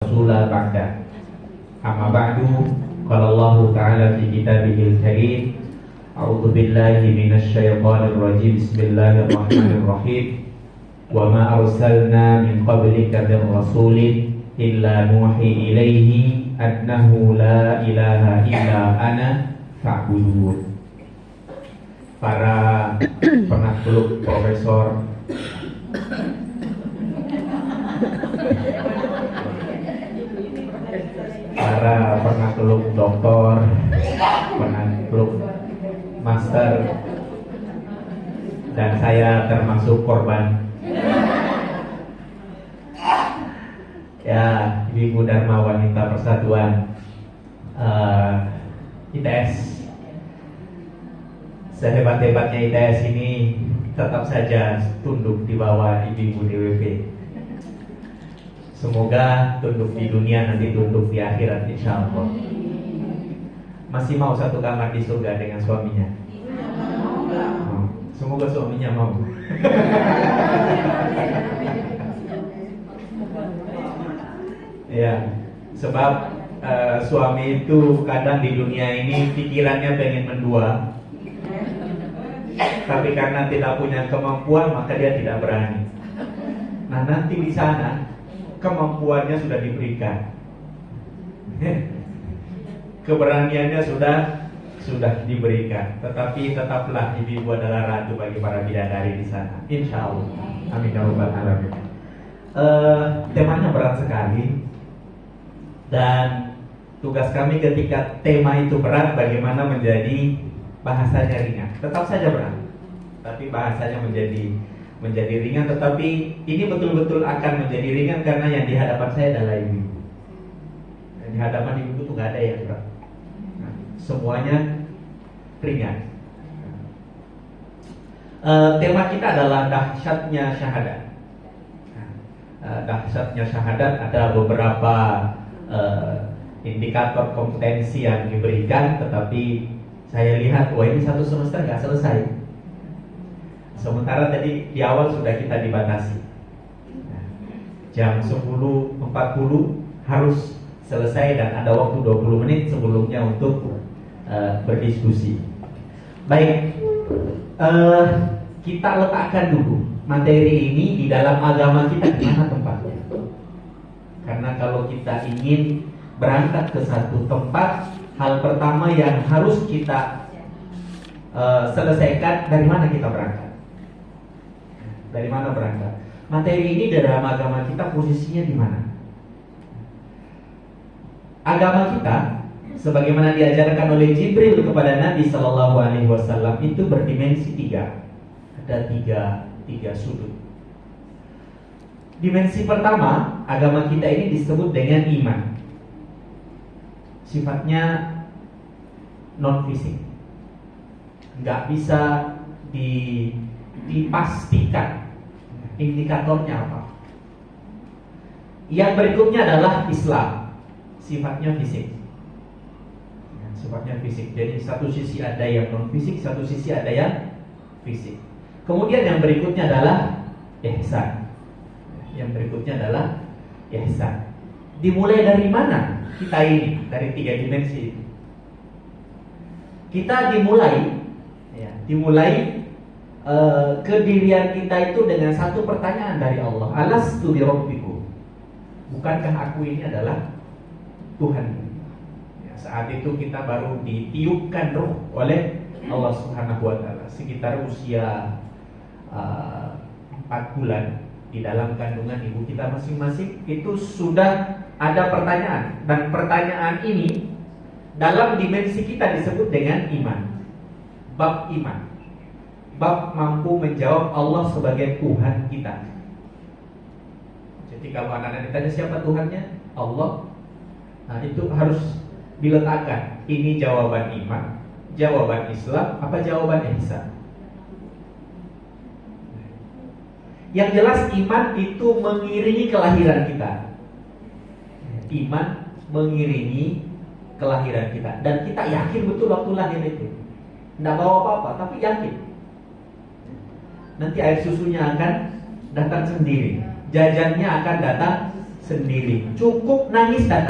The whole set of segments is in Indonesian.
rasula ba'da. Amma ba'du, qala Allah Ta'ala fi kitabihil karim, a'udzu billahi minasy syaithanir rajim. Bismillahirrahmanirrahim. Wa ma arsalna min qablika mir rasulin illa nuhi ilaihi annahu la ilaha illa ana fa'budun. Para penakluk profesor, para penakluk doktor, penakluk master, dan saya termasuk korban. Ya, Ibu Dharma Wanita Persatuan ITS. Sehebat-hebatnya ITS ini tetap saja tunduk di bawah Ibu DWP. Semoga tunduk di dunia, nanti tunduk di akhirat insya Allah. Masih mau satu kamar di surga dengan suaminya? Semoga suaminya mau. Ya, sebab suami itu kadang di dunia ini pikirannya pengen mendua, tapi karena tidak punya kemampuan maka dia tidak berani. Nah, nanti di sana kemampuannya sudah diberikan, keberaniannya sudah diberikan, tetapi tetaplah ibu adalah ratu bagi para bidadari di sana, insya Allah. Amin ya rabbal alamin. Temanya berat sekali, dan tugas kami ketika tema itu berat, bagaimana menjadi bahasanya ringan. Tetap saja berat, tapi bahasanya menjadi ringan. Tetapi ini betul-betul akan menjadi ringan karena yang di hadapan saya adalah ibu. Di hadapan ibu itu nggak ada yang berat. Nah, semuanya ringan. Tema kita adalah dahsyatnya syahadat. Dahsyatnya syahadat, ada beberapa indikator kompetensi yang diberikan, tetapi saya lihat wah ini satu semester nggak selesai. Sementara tadi di awal sudah kita dibatasi, jam 10.40 harus selesai dan ada waktu 20 menit sebelumnya untuk berdiskusi. Baik, kita letakkan dulu materi ini di dalam agama kita di mana tempatnya. Karena kalau kita ingin berangkat ke satu tempat, hal pertama yang harus kita selesaikan, dari mana kita berangkat. Dari mana berangkat? Materi ini dalam agama kita posisinya di mana? Agama kita, sebagaimana diajarkan oleh Jibril kepada Nabi Shallallahu Alaihi Wasallam, itu berdimensi tiga. Ada tiga sudut. Dimensi pertama, agama kita ini disebut dengan iman. Sifatnya non fisik, nggak bisa dipastikan indikatornya apa. Yang berikutnya adalah Islam, sifatnya fisik. Sifatnya fisik. Jadi satu sisi ada yang non fisik, satu sisi ada yang fisik. Kemudian yang berikutnya adalah ihsan. Yang berikutnya adalah ihsan. Dimulai dari mana kita ini? Dari tiga dimensi itu. Kita dimulai kedirian kita itu dengan satu pertanyaan dari Allah. Alastu bi rabbikum? Bukankah aku ini adalah Tuhan? Ya, saat itu kita baru ditiupkan ruh oleh Allah Subhanahu wa taala, sekitar usia 4 bulan. Di dalam kandungan ibu kita masing-masing itu sudah ada pertanyaan, dan pertanyaan ini dalam dimensi kita disebut dengan iman. Bab iman, bab mampu menjawab Allah sebagai Tuhan kita. Jadi kalau anak-anak ditanya siapa Tuhannya? Allah. Nah, itu harus diletakkan. Ini jawaban iman, jawaban Islam, apa jawaban ihsan? Yang jelas iman itu mengiringi kelahiran kita. Iman mengiringi kelahiran kita, dan kita yakin betul waktu lahir itu tidak bawa apa-apa, tapi yakin nanti air susunya akan datang sendiri, jajannya akan datang sendiri, cukup nangis dan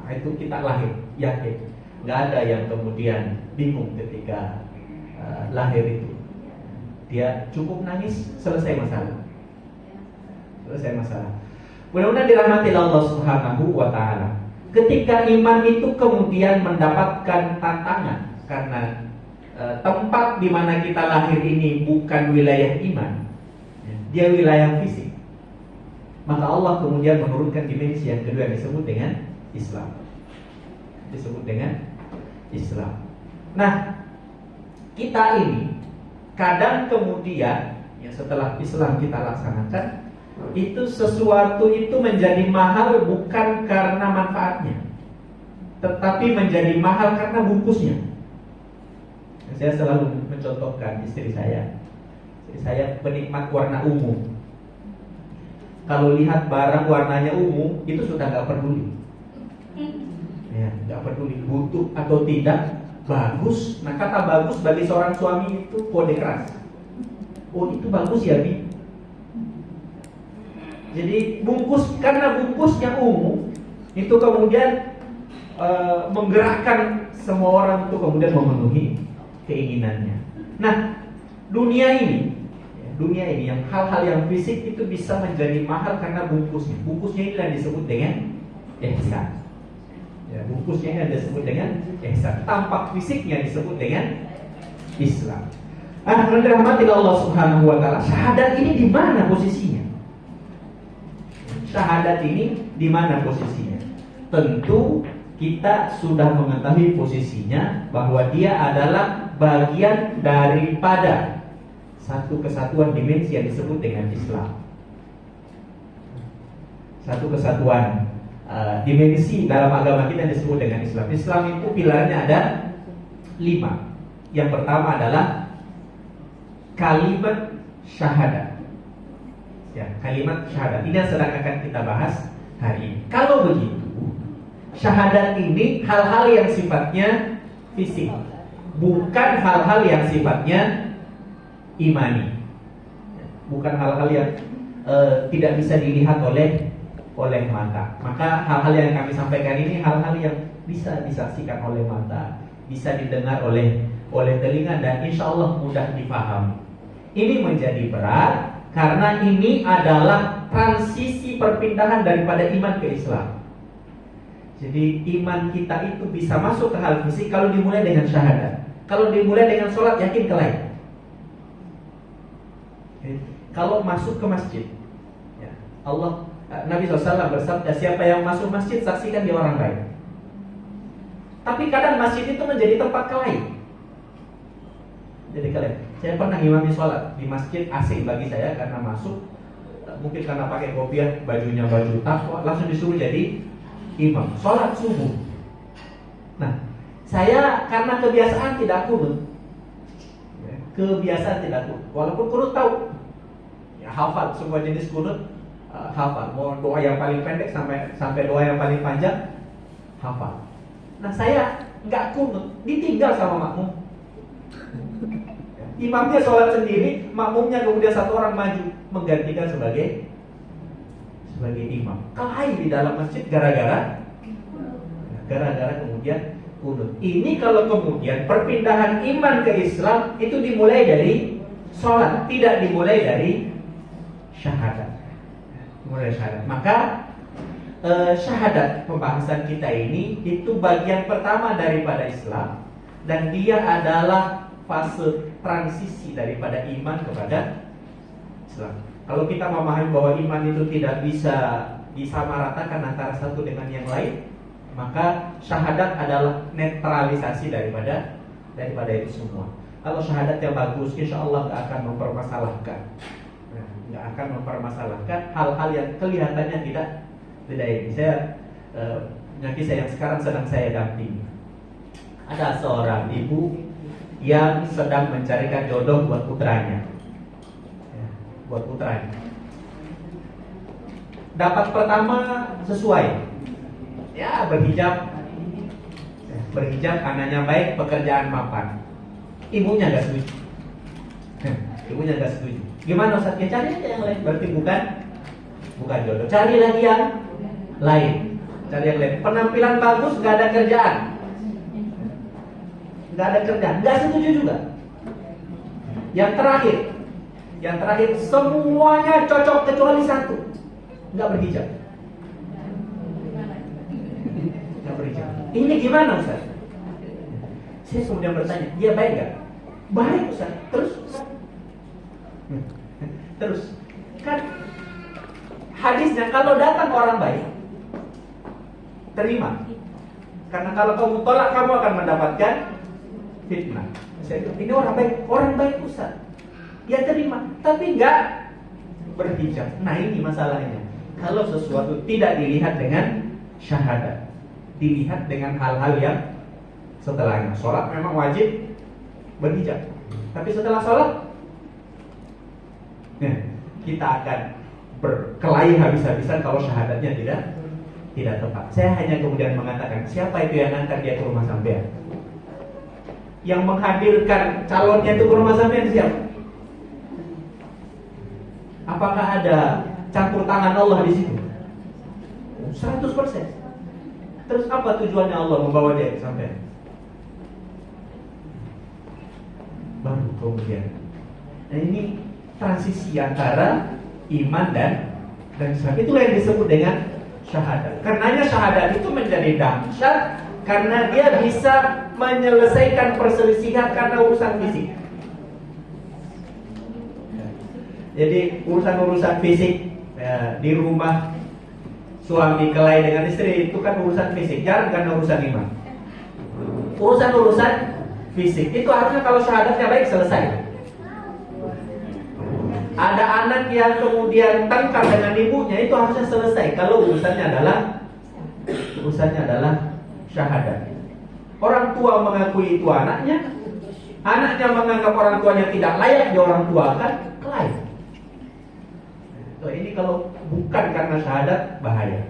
nah, itu kita lahir, yakin. Nggak ada yang kemudian bingung ketika lahir itu. Dia cukup nangis, selesai masalah. Selesai masalah. Mudah-mudahan dirahmati Allah Subhanahu wa Ta'ala. Ketika iman itu kemudian mendapatkan tantangan karena tempat di mana kita lahir ini bukan wilayah iman, dia wilayah fisik. Maka Allah kemudian menurunkan dimensi yang kedua yang disebut dengan Islam. Disebut dengan Islam. Nah, kita ini kadang kemudian ya setelah Islam kita laksanakan, itu sesuatu itu menjadi mahal bukan karena manfaatnya, tetapi menjadi mahal karena bungkusnya. Saya selalu mencontohkan istri saya. Istri saya penikmat warna ungu. Kalau lihat barang warnanya ungu, itu sudah nggak peduli. Ya, nggak peduli butuh atau tidak, bagus. Nah, kata bagus bagi seorang suami itu kode keras. Oh, itu bagus ya, Bi. Jadi karena bungkusnya ungu, itu kemudian menggerakkan semua orang untuk kemudian memenuhi keinginannya. Nah, dunia ini yang hal-hal yang fisik itu bisa menjadi mahal karena bungkusnya. Bungkusnya ini yang disebut dengan ihsan. Ya, bungkusnya ini yang disebut dengan ihsan. Tampak fisiknya disebut dengan Islam. Nah, dirahmati Allah Subhanahu wa Ta'ala. Syahadat ini di mana posisinya? Syahadat ini di mana posisinya? Tentu kita sudah mengetahui posisinya bahwa dia adalah bagian daripada satu kesatuan dimensi yang disebut dengan Islam. Satu kesatuan dimensi dalam agama kita yang disebut dengan Islam. Islam itu pilarnya ada 5. Yang pertama adalah kalimat syahadat. Ya, kalimat syahadat ini yang sedang akan kita bahas hari ini. Kalau begitu, syahadat ini hal-hal yang sifatnya fisik, bukan hal-hal yang sifatnya imani, bukan hal-hal yang tidak bisa dilihat oleh mata. Maka hal-hal yang kami sampaikan ini hal-hal yang bisa disaksikan oleh mata, bisa didengar oleh telinga, dan insya Allah mudah dipahami. Ini menjadi berat karena ini adalah transisi perpindahan daripada iman ke Islam. Jadi iman kita itu bisa masuk ke hal fisik kalau dimulai dengan syahadat. Kalau dimulai dengan sholat, yakin kelain. Kalau masuk ke masjid, ya, Nabi SAW bersabda, siapa yang masuk masjid saksikan dia orang baik. Tapi kadang masjid itu menjadi tempat kelain. Jadi kalian, saya pernah imami sholat di masjid, asing bagi saya karena masuk, mungkin karena pakai kopiah, bajunya baju takwa, langsung disuruh jadi imam sholat subuh. Nah, saya karena kebiasaan tidak kunut, walaupun kunut tahu, ya hafal semua jenis kunut, hafal. Mau doa yang paling pendek sampai doa yang paling panjang, hafal. Nah, saya nggak kunut, ditinggal sama makmum. Imamnya sholat sendiri, makmumnya kemudian satu orang maju menggantikan sebagai imam. Kelahi di dalam masjid gara-gara kemudian kunut. Ini kalau kemudian perpindahan iman ke Islam itu dimulai dari sholat, tidak dimulai dari syahadat. Maka syahadat pembahasan kita ini itu bagian pertama daripada Islam, dan dia adalah fase transisi daripada iman kepada Islam. Kalau kita memahami bahwa iman itu tidak bisa disamaratakan antara satu dengan yang lain, maka syahadat adalah netralisasi daripada itu semua. Kalau syahadatnya bagus, insya Allah nggak akan mempermasalahkan hal-hal yang kelihatannya tidak ini. Saya nyaki saya yang sekarang sedang saya dampingi. Ada seorang ibu yang sedang mencarikan jodoh buat putranya. Dapat pertama sesuai, ya berhijab, anaknya baik, pekerjaan mapan. Ibunya nggak setuju. Gimana Ustaz? Ya cari aja yang lain. Berarti bukan bukan jodoh. Cari lagi yang lain. Cari yang lain. Penampilan bagus, nggak ada kerjaan. Nggak ada kerjaan. Nggak setuju juga. Yang terakhir semuanya cocok kecuali satu, nggak berhijab. Nggak berhijab. Ini gimana Ustaz? Saya kemudian bertanya, dia baik nggak? Baik Ustaz. Terus kan hadisnya kalau datang orang baik, terima. Karena kalau kamu tolak, kamu akan mendapatkan fitnah. Ini orang baik Ustaz. Ya terima, tapi enggak berhijab. Nah ini masalahnya. Kalau sesuatu tidak dilihat dengan syahadat, dilihat dengan hal-hal yang setelahnya. Sholat memang wajib berhijab, tapi setelah sholat, kita akan berkelahi habis-habisan kalau syahadatnya tidak tepat. Saya hanya kemudian mengatakan, siapa itu yang antar dia ke rumah sampean? Yang menghadirkan calonnya itu ke rumah sampean siapa? Apakah ada campur tangan Allah di situ? 100%. Terus apa tujuannya Allah membawa dia ke sampean? Baru kemudian. Nah ini transisi antara iman dan Islam. Itulah yang disebut dengan syahadat. Karenanya syahadat itu menjadi dahsyat karena dia bisa menyelesaikan perselisihan karena urusan fisik. Jadi urusan fisik di rumah suami kelahi dengan istri itu kan urusan fisik, jangan karena urusan iman. Urusan fisik itu harusnya kalau syahadatnya baik selesai. Ada anak yang kemudian tengkar dengan ibunya, itu harusnya selesai kalau urusannya adalah syahadat. Orang tua mengakui itu anaknya menganggap orang tuanya tidak layak di orang tua, kan kelahi. Ini kalau bukan karena syahadat, bahaya.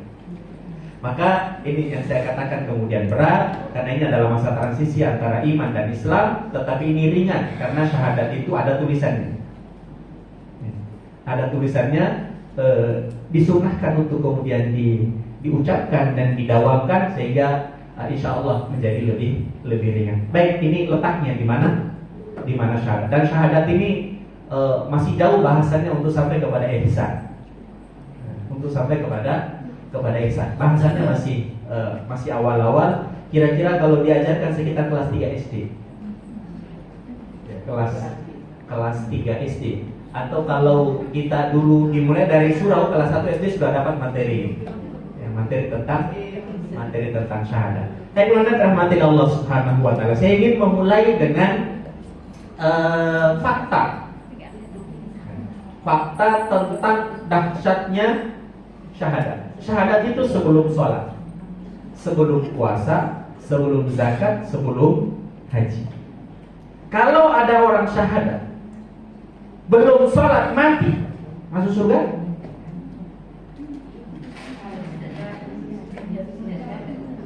Maka ini yang saya katakan kemudian berat, karena ini adalah masa transisi antara iman dan Islam. Tetapi ini ringan, karena syahadat itu ada tulisannya. Ada tulisannya, disunahkan untuk kemudian diucapkan dan didawamkan, sehingga insya Allah menjadi lebih ringan. Baik, ini letaknya di mana? Di mana syahadat. Dan syahadat ini masih jauh bahasannya untuk sampai kepada ihsan. Untuk sampai kepada ihsan. Bahasannya masih awal-awal. Kira-kira kalau diajarkan sekitar kelas 3 SD. Kelas 3 SD. Atau kalau kita dulu dimulai dari surau, kelas 1 SD sudah dapat materi. Materi tentang syahadat. Tapi rahmatin Allah Subhanahu wa taala. Saya ingin memulai dengan fakta tentang dahsyatnya syahadat. Syahadat itu sebelum sholat, sebelum puasa, sebelum zakat, sebelum haji. Kalau ada orang syahadat belum sholat mati, masuk surga?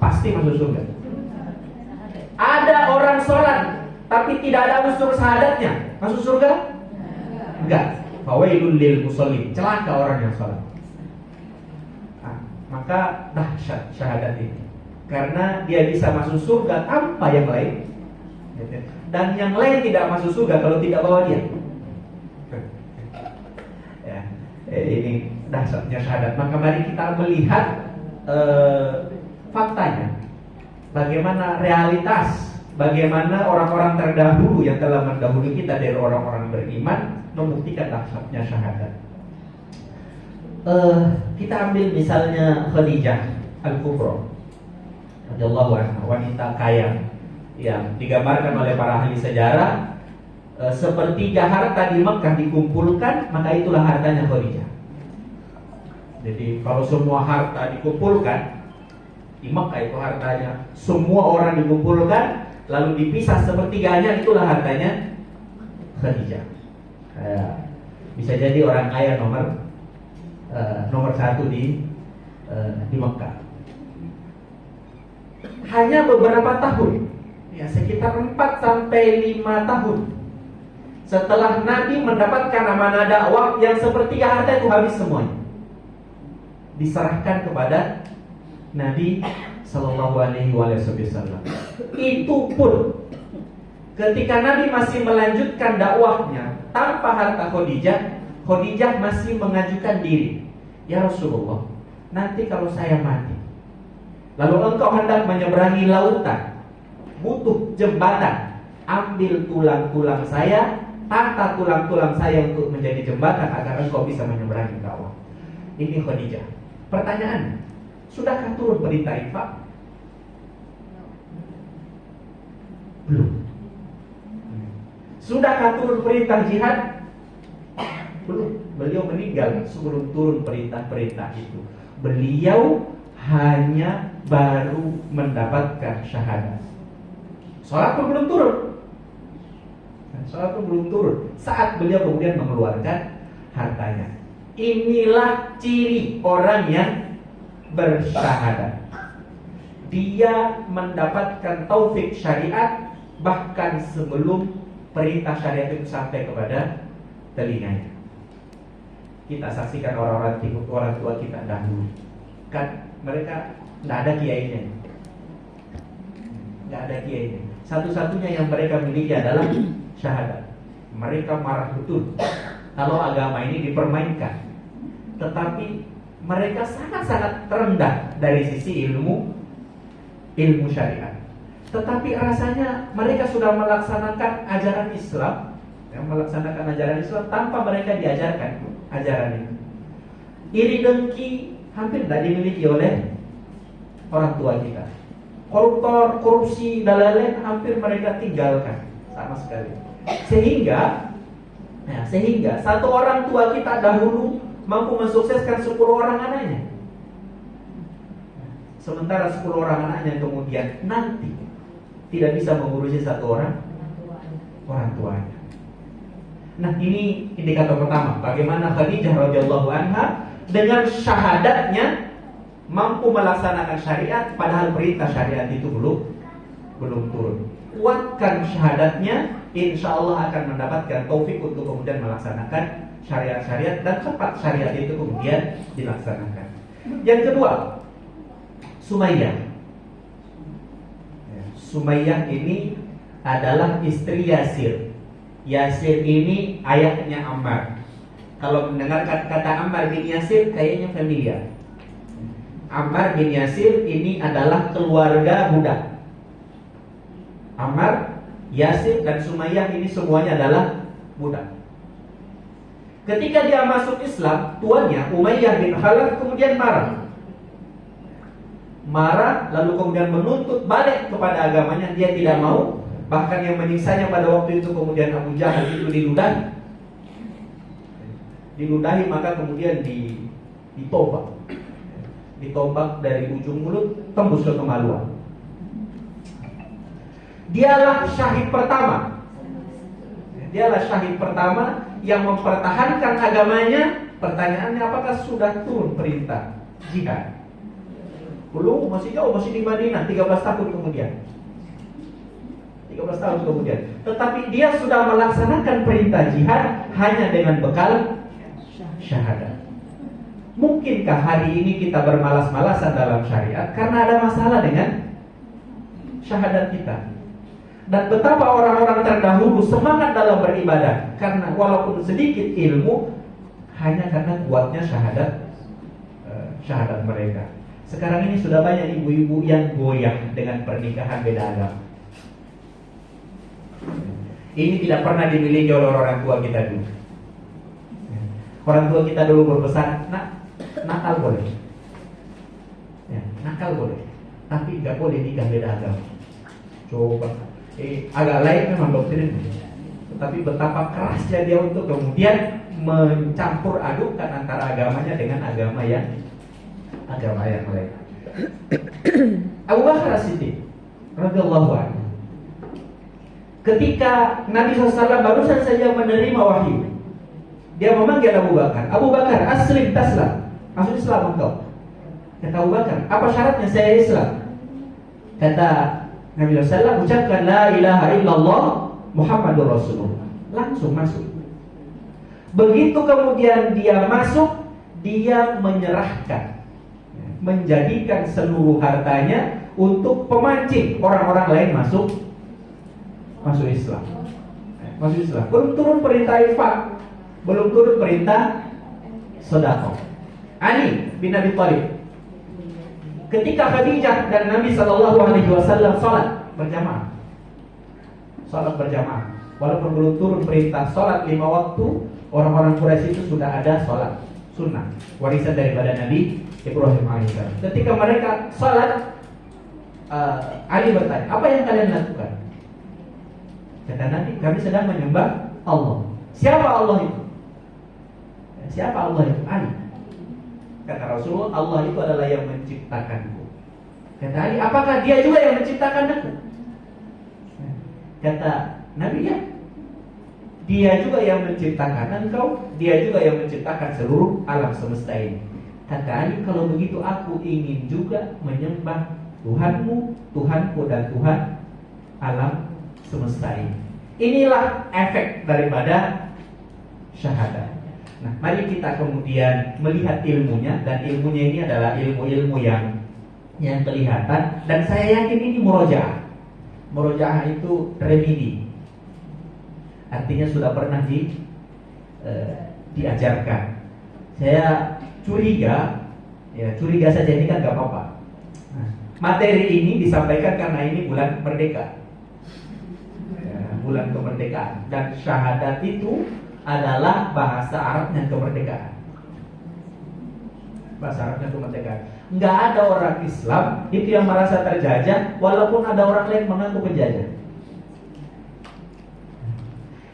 Pasti masuk surga. Ada orang sholat tapi tidak ada unsur syahadatnya, masuk surga? Enggak. Fawailul lil musallin, celaka orang yang sholat. Maka dahsyat syahadat ini, karena dia bisa masuk surga tanpa yang lain, dan yang lain tidak masuk surga kalau tidak bawa dia. Ini dahsyatnya syahadat. Maka mari kita melihat faktanya, bagaimana realitas, bagaimana orang-orang terdahulu yang telah mendahului kita dari orang-orang beriman membuktikan dahsyatnya syahadat. Kita ambil misalnya Khadijah Al-Kubra radhiyallahu anha, wanita kaya yang digambarkan oleh para ahli sejarah, sepertiga harta di Mekah dikumpulkan, maka itulah hartanya Khadijah. Jadi kalau semua harta dikumpulkan di Mekah, itu hartanya semua orang dikumpulkan lalu dipisah sepertiganya, itulah hartanya Khadijah. Bisa jadi orang kaya nomor 1 di Mekah. Hanya beberapa tahun, ya sekitar 4-5 tahun setelah Nabi mendapatkan amanah dakwah, yang sepertiga harta itu habis semuanya. diserahkan kepada Nabi Sallallahu Alaihi Wasallam. Itu pun ketika Nabi masih melanjutkan dakwahnya tanpa harta Khadijah, Khadijah masih mengajukan diri, ya Rasulullah, nanti kalau saya mati, lalu engkau hendak menyeberangi lautan, butuh jembatan, ambil tulang-tulang saya, tata tulang-tulang saya untuk menjadi jembatan agar engkau bisa menyeberangi kawah. Ini Khadijah. Pertanyaan, sudahkah turun perintah infak? Belum. Sudahkah turun perintah jihad? Belum. Beliau meninggal sebelum turun perintah-perintah itu. Beliau hanya baru mendapatkan syahadat. Sholat pun belum turun. Sholat pun belum turun saat beliau kemudian mengeluarkan hartanya. Inilah ciri orang yang bersyahadat. Dia mendapatkan taufik syariat bahkan sebelum perintah syariat itu sampai kepada telinganya. Kita saksikan orang-orang tua kita dahulu, kan mereka tidak ada kiainya, tidak ada kiainya. Satu-satunya yang mereka miliki adalah syahadat. Mereka marah betul kalau agama ini dipermainkan. Tetapi mereka sangat-sangat rendah dari sisi ilmu syariat. Tetapi rasanya mereka sudah melaksanakan ajaran Islam, tanpa mereka diajarkan ajaran ini. Iri dengki hampir tidak dimiliki oleh orang tua kita. Koruptor, korupsi, dan lain-lain hampir mereka tinggalkan sama sekali. Sehingga satu orang tua kita dahulu mampu mensukseskan 10 orang anaknya. Sementara 10 orang anaknya kemudian nanti tidak bisa mengurusi satu orang tuanya. Nah, ini indikator pertama, bagaimana Khadijah radhiyallahu anha dengan syahadatnya mampu melaksanakan syariat padahal perintah syariat itu belum turun. Kuatkan syahadatnya, insya Allah akan mendapatkan taufik untuk kemudian melaksanakan syariat-syariat dan cepat syariat itu kemudian dilaksanakan. Yang kedua, Sumayyah. Sumayyah ini adalah istri Yasir. Yasir ini ayahnya Ammar. Kalau mendengarkan kata Ammar bin Yasir kayaknya familiar. Ammar bin Yasir ini adalah keluarga budak. Ammar, Yasir, dan Sumayyah ini semuanya adalah budak. Ketika dia masuk Islam, tuannya Umayyah bin Khalaf kemudian marah, lalu kemudian menuntut balik kepada agamanya. Dia tidak mau. Bahkan yang menyiksanya pada waktu itu kemudian Abu Jahal itu diludahi, maka kemudian ditombak dari ujung mulut tembus ke kemaluan. Dialah syahid pertama yang mempertahankan agamanya. Pertanyaannya, apakah sudah turun perintah jihad? Belum, masih jauh, masih di Madinah 13 tahun kemudian. Tetapi dia sudah melaksanakan perintah jihad hanya dengan bekal syahadat. Mungkinkah hari ini kita bermalas-malasan dalam syariat karena ada masalah dengan syahadat kita? Dan betapa orang-orang terdahulu semangat dalam beribadah karena walaupun sedikit ilmu, hanya karena kuatnya syahadat mereka. Sekarang ini sudah banyak ibu-ibu yang goyah dengan pernikahan beda agama. Ini tidak pernah dimiliki oleh orang tua kita dulu. Orang tua kita dulu berpesan, nakal boleh, nakal boleh, tapi nggak boleh nikah beda agama. Coba, agak lain memang doktrin, tetapi betapa kerasnya dia untuk kemudian mencampur adukkan antara agamanya dengan agama yang lain. Abu Bakar As-Siddiq radhiyallahu anhu, ketika Nabi SAW barusan saja menerima wahyu, dia memanggil Abu Bakar. Abu Bakar, aslim taslam, masuk Islam engkau. Kata Abu Bakar, apa syaratnya saya Islam? Kata Nabi SAW, ucapkan la ilaha illallah Muhammadur Rasulullah. Langsung masuk. Begitu kemudian dia masuk, dia menyerahkan menjadikan seluruh hartanya untuk pemancing orang-orang lain masuk Islam. Masuk Islam. Belum turun perintah infak, belum turun perintah sedekah. Ali bin Abi Thalib, ketika Khadijah dan Nabi Shallallahu Alaihi Wasallam salat berjamaah, walaupun belum turun perintah salat 5 waktu, orang-orang Quraisy itu sudah ada salat sunnah, warisan daripada Nabi Ibrahim alaihissalam. Ketika mereka salat, Ali bertanya, apa yang kalian lakukan? Kata Nabi, kami sedang menyembah Allah. Siapa Allah itu? Siapa Allah itu? Ali. Kata Rasulullah, Allah itu adalah yang menciptakanku. Kata Ali, apakah dia juga yang menciptakan aku? Kata Nabi, ya, dia juga yang menciptakan engkau, dia juga yang menciptakan seluruh alam semesta ini. Kata Ali, kalau begitu aku ingin juga menyembah Tuhanmu, Tuhanku, dan Tuhan alam semesta ini. Inilah efek daripada syahadat. Nah, mari kita kemudian melihat ilmunya, dan ilmunya ini adalah ilmu-ilmu yang kelihatan, dan saya yakin ini murojaah. Murojaah itu remedi, artinya sudah pernah diajarkan. Saya curiga saja, ini kan gak apa-apa. Nah, materi ini disampaikan karena ini bulan merdeka, bulan kemerdekaan, dan syahadat itu adalah bahasa Arabnya kemerdekaan. Bahasa Arabnya kemerdekaan. Nggak ada orang Islam itu yang merasa terjajah, walaupun ada orang lain mengaku penjajah.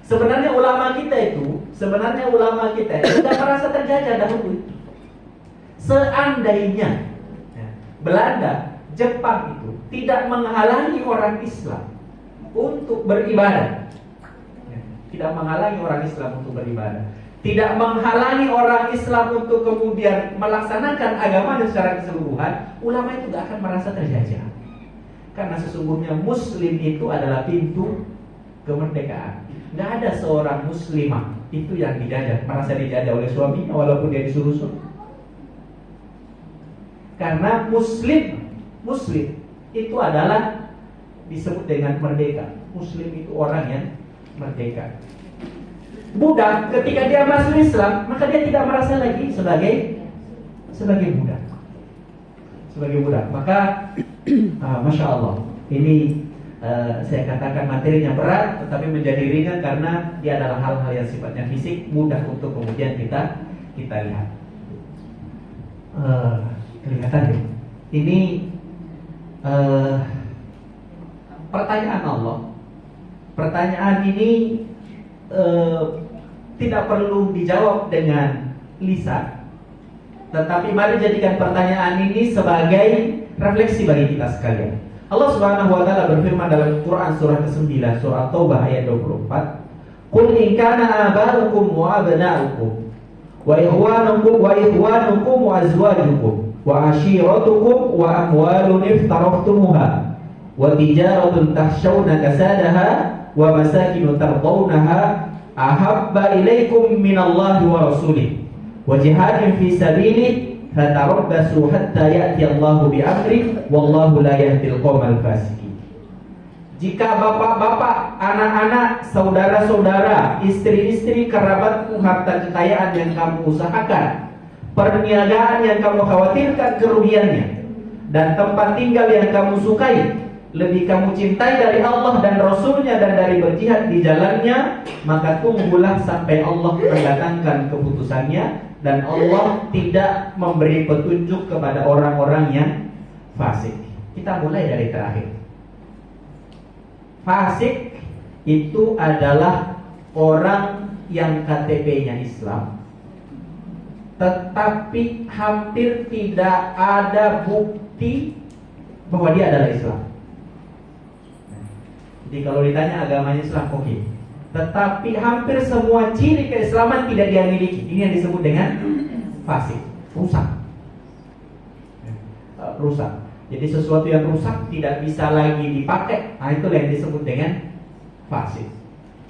Sebenarnya ulama kita itu tidak merasa terjajah dahulu. Seandainya Belanda, Jepang itu tidak menghalangi orang Islam untuk beribadah, tidak menghalangi orang Islam untuk beribadah, tidak menghalangi orang Islam untuk kemudian melaksanakan agamanya secara keseluruhan, ulama itu tidak akan merasa terjajah. Karena sesungguhnya Muslim itu adalah pintu kemerdekaan. Nggak ada seorang muslimah itu yang dijajah, merasa dijajah oleh suaminya walaupun dia disuruh suruh. Karena Muslim itu adalah disebut dengan merdeka. Muslim itu orang yang merdeka. Budak ketika dia masuk Islam, maka dia tidak merasa lagi sebagai budak. Maka Masya Allah, ini saya katakan materinya berat, tetapi menjadi ringan karena dia adalah hal-hal yang sifatnya fisik, mudah untuk kemudian kita lihat. Kelihatan ya? Ini pertanyaan Allah. Pertanyaan ini tidak perlu dijawab dengan lisan, tetapi mari jadikan pertanyaan ini sebagai refleksi bagi kita sekalian. Allah Subhanahu wa taala berfirman dalam Quran surah ke-9, surah Taubah ayat 24, "Qul in kana aba'ukum wa abna'ukum wa ikhwanukum wa azwajukum wa ashiratukum wa amwalun iftaraftumuha wa tijaratun takhshawna kasadaha wa masakinu tardawnaha ahabba ilaikum minallahi wa rasulih wa jihadin fi sabilih fatarabbasu hatta ya'ti Allahu bi'amri wallahu la yahdil qaumal fasiqin." Jika bapak-bapak, anak-anak, saudara-saudara, istri-istri, kerabatku, harta kekayaan yang kamu usahakan, perniagaan yang kamu khawatirkan kerugiannya, dan tempat tinggal yang kamu sukai, lebih kamu cintai dari Allah dan Rasulnya dan dari berjihad di jalannya, maka tunggulah sampai Allah mendatangkan keputusannya. Dan Allah tidak memberi petunjuk kepada orang-orang yang fasik. Kita mulai dari terakhir. Fasik itu adalah orang yang KTP-nya Islam, tetapi hampir tidak ada bukti bahwa dia adalah Islam. Jadi kalau ditanya agamanya Islam, oke. Tetapi hampir semua ciri keislaman tidak dia miliki. Ini yang disebut dengan fasik, rusak. Rusak. Jadi sesuatu yang rusak tidak bisa lagi dipakai. Nah, itu yang disebut dengan fasik.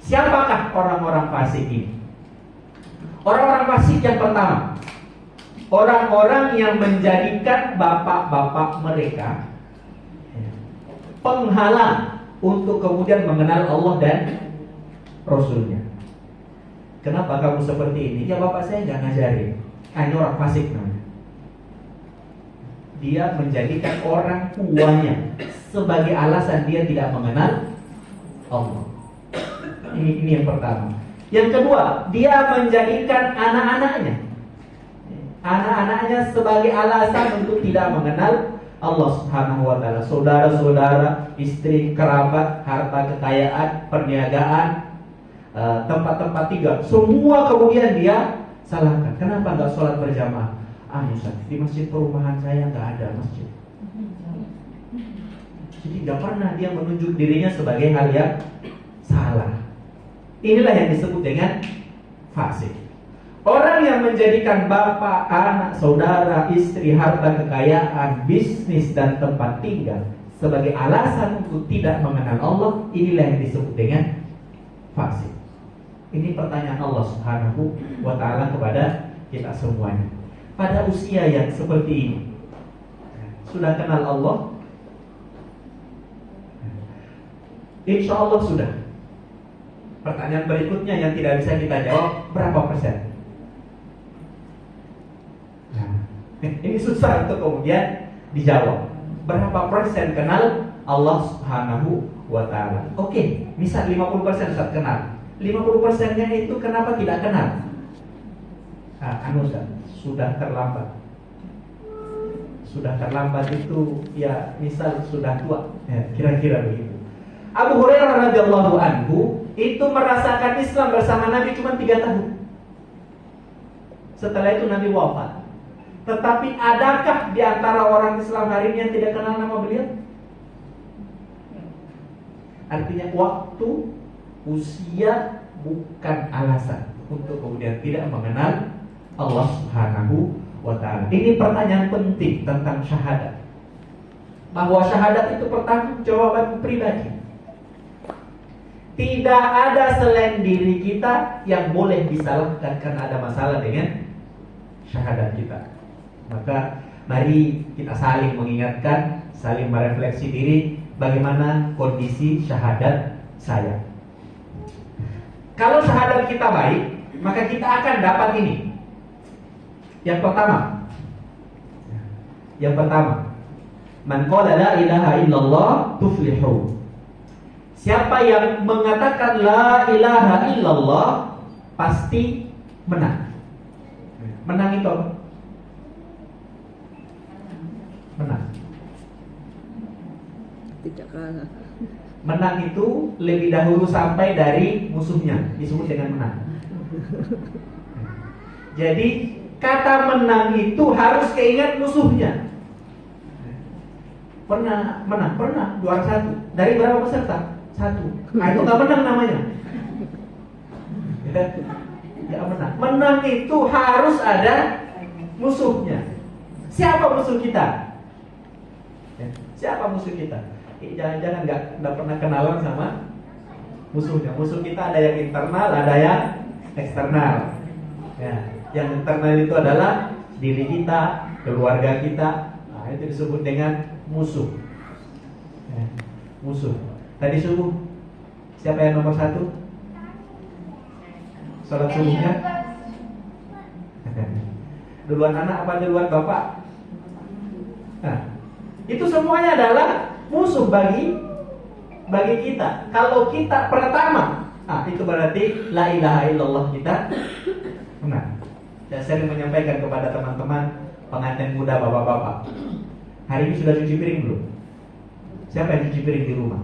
Siapakah orang-orang fasik ini? Orang-orang fasik yang pertama, orang-orang yang menjadikan bapak-bapak mereka penghalang untuk kemudian mengenal Allah dan Rasulnya. Kenapa kamu seperti ini? Ya bapak saya nggak ngajarin. Ini orang fasik namanya. Dia menjadikan orang tuanya sebagai alasan dia tidak mengenal Allah. Ini yang pertama. Yang kedua, dia menjadikan anak-anaknya sebagai alasan untuk tidak mengenal Allah Subhanahu wa taala. Saudara-saudara, istri, kerabat, harta kekayaan, perniagaan, tempat-tempat tinggal, semua kemudian dia salahkan. Kenapa nggak sholat berjamaah? Ustaz, di masjid perumahan saya nggak ada masjid. Jadi nggak pernah dia menunjuk dirinya sebagai hal yang salah. Inilah yang disebut dengan fasik. Orang yang menjadikan bapak, anak, saudara, istri, harta kekayaan, bisnis, dan tempat tinggal sebagai alasan untuk tidak mengenal Allah, inilah yang disebut dengan fasik. Ini pertanyaan Allah Subhanahu wa ta'ala kepada kita semuanya. Pada usia yang seperti ini, sudah kenal Allah? Insya Allah sudah. Pertanyaan berikutnya yang tidak bisa kita jawab, berapa persen? Ini susah untuk kemudian dijawab. Berapa persen kenal Allah Subhanahu wa ta'ala? Oke, misal 50% Ustaz kenal. 50%-nya itu kenapa tidak kenal? Ustaz, sudah terlambat. Sudah terlambat itu ya misal sudah tua, ya, kira-kira begitu. Abu Hurairah radhiyallahu anhu itu merasakan Islam bersama Nabi cuma 3 tahun. Setelah itu Nabi wafat. Tetapi adakah di antara orang Islam hari ini yang tidak kenal nama beliau? Artinya waktu, usia bukan alasan untuk kemudian tidak mengenal Allah Subhanahu wa ta'ala. Ini pertanyaan penting tentang syahadat. Bahwa syahadat itu pertanggungjawaban pribadi. Tidak ada selain diri kita yang boleh disalahkan karena ada masalah dengan syahadat kita. Maka mari kita saling mengingatkan, saling merefleksi diri bagaimana kondisi syahadat saya. Kalau syahadat kita baik, maka kita akan dapat ini. Yang pertama, man qala la ilaha illallah tuflihu. Siapa yang mengatakan la ilaha illallah pasti menang. Menang itu apa? Menang. Tidak kalah. Menang itu lebih dahulu sampai dari musuhnya, disebut dengan menang. Jadi kata menang itu harus keingat musuhnya. Pernah menang, pernah juara 1. Dari berapa peserta? 1. Nah itu gak menang namanya. Ya menang. Menang itu harus ada musuhnya. Siapa musuh kita? Siapa musuh kita? Jangan-jangan nggak pernah kenalan sama musuhnya. Musuh kita ada yang internal, ada yang eksternal. Ya, yang internal itu adalah diri kita, keluarga kita. Nah, itu disebut dengan musuh. Ya, musuh. Tadi subuh siapa yang nomor 1? Salat subuhnya? Duluan anak apa duluan bapak? Nah, itu semuanya adalah musuh bagi kita. Kalau kita pertama, itu berarti la ilaha illallah kita menang. Saya sering menyampaikan kepada teman-teman pengantin muda bapak-bapak. Hari ini sudah cuci piring belum? Siapa yang cuci piring di rumah?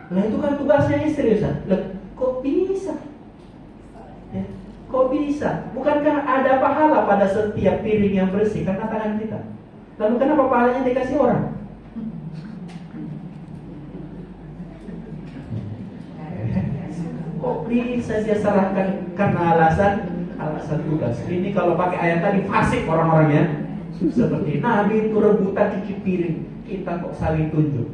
Lah itu kan tugasnya istri, Ustaz. Lah kok bisa? Ya, kok bisa? Bukankah ada pahala pada setiap piring yang bersih karena tangan kita? Lalu kenapa pahalanya dikasih orang? Kok bisa dia salahkan karena alasan tugas? Ini kalau pakai ayat tadi fasik orang-orangnya. Seperti Nabi itu rebutan cuci piring, kita kok saling tunjuk.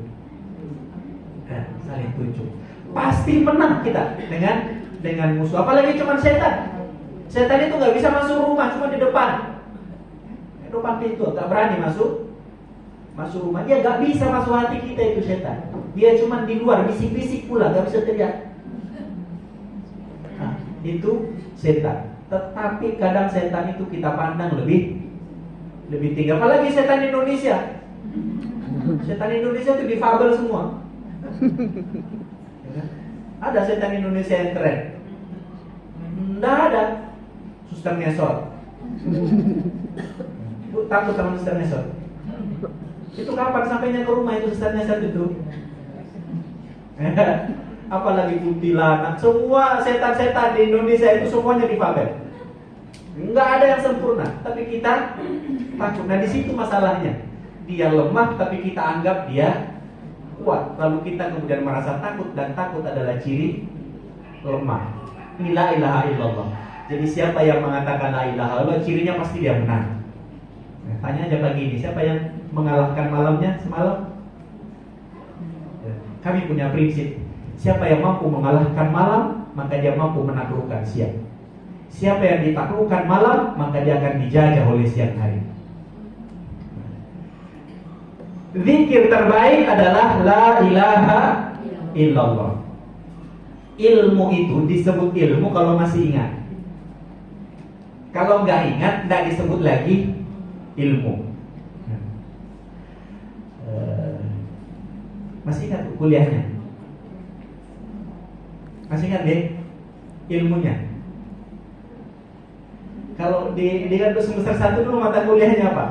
Saling tunjuk. Pasti menang kita dengan musuh. Apalagi cuma setan. Setan itu nggak bisa masuk rumah, cuma di depan. depan pintu, gak berani masuk rumah. Dia gak bisa masuk hati kita itu setan. Dia cuma di luar, bisik-bisik pula, gak bisa teriak. Nah, itu setan. Tetapi kadang setan itu kita pandang lebih tinggi. Apalagi setan Indonesia. Setan Indonesia itu difabel semua. Ada setan Indonesia yang keren? Nggak ada. Suster ngesot. Bu, takut sama suster ngesot. Itu kapan sampainya ke rumah itu suster ngesot itu? Apalagi kuntilanak. Semua setan-setan di Indonesia itu semuanya difabel. Nggak ada yang sempurna. Tapi kita takut. Nah, di situ masalahnya. Dia lemah tapi kita anggap dia kuat. Lalu kita kemudian merasa takut, dan takut adalah ciri lemah. Ini la ilaha illallah. Jadi siapa yang mengatakan la ilaha illallah, cirinya pasti dia menang. Nah, tanya aja pagi ini, siapa yang mengalahkan malamnya semalam? Kami punya prinsip, siapa yang mampu mengalahkan malam, maka dia mampu menaklukkan siang. Siapa yang ditaklukkan malam, maka dia akan dijajah oleh siang hari. Zikir terbaik adalah la ilaha illallah. Ilmu itu disebut ilmu kalau masih ingat. Kalau nggak ingat, nggak disebut lagi ilmu. Masih ingat kuliahnya? Masih ingat deh ilmunya? Kalau di semester 1 dulu mata kuliahnya apa?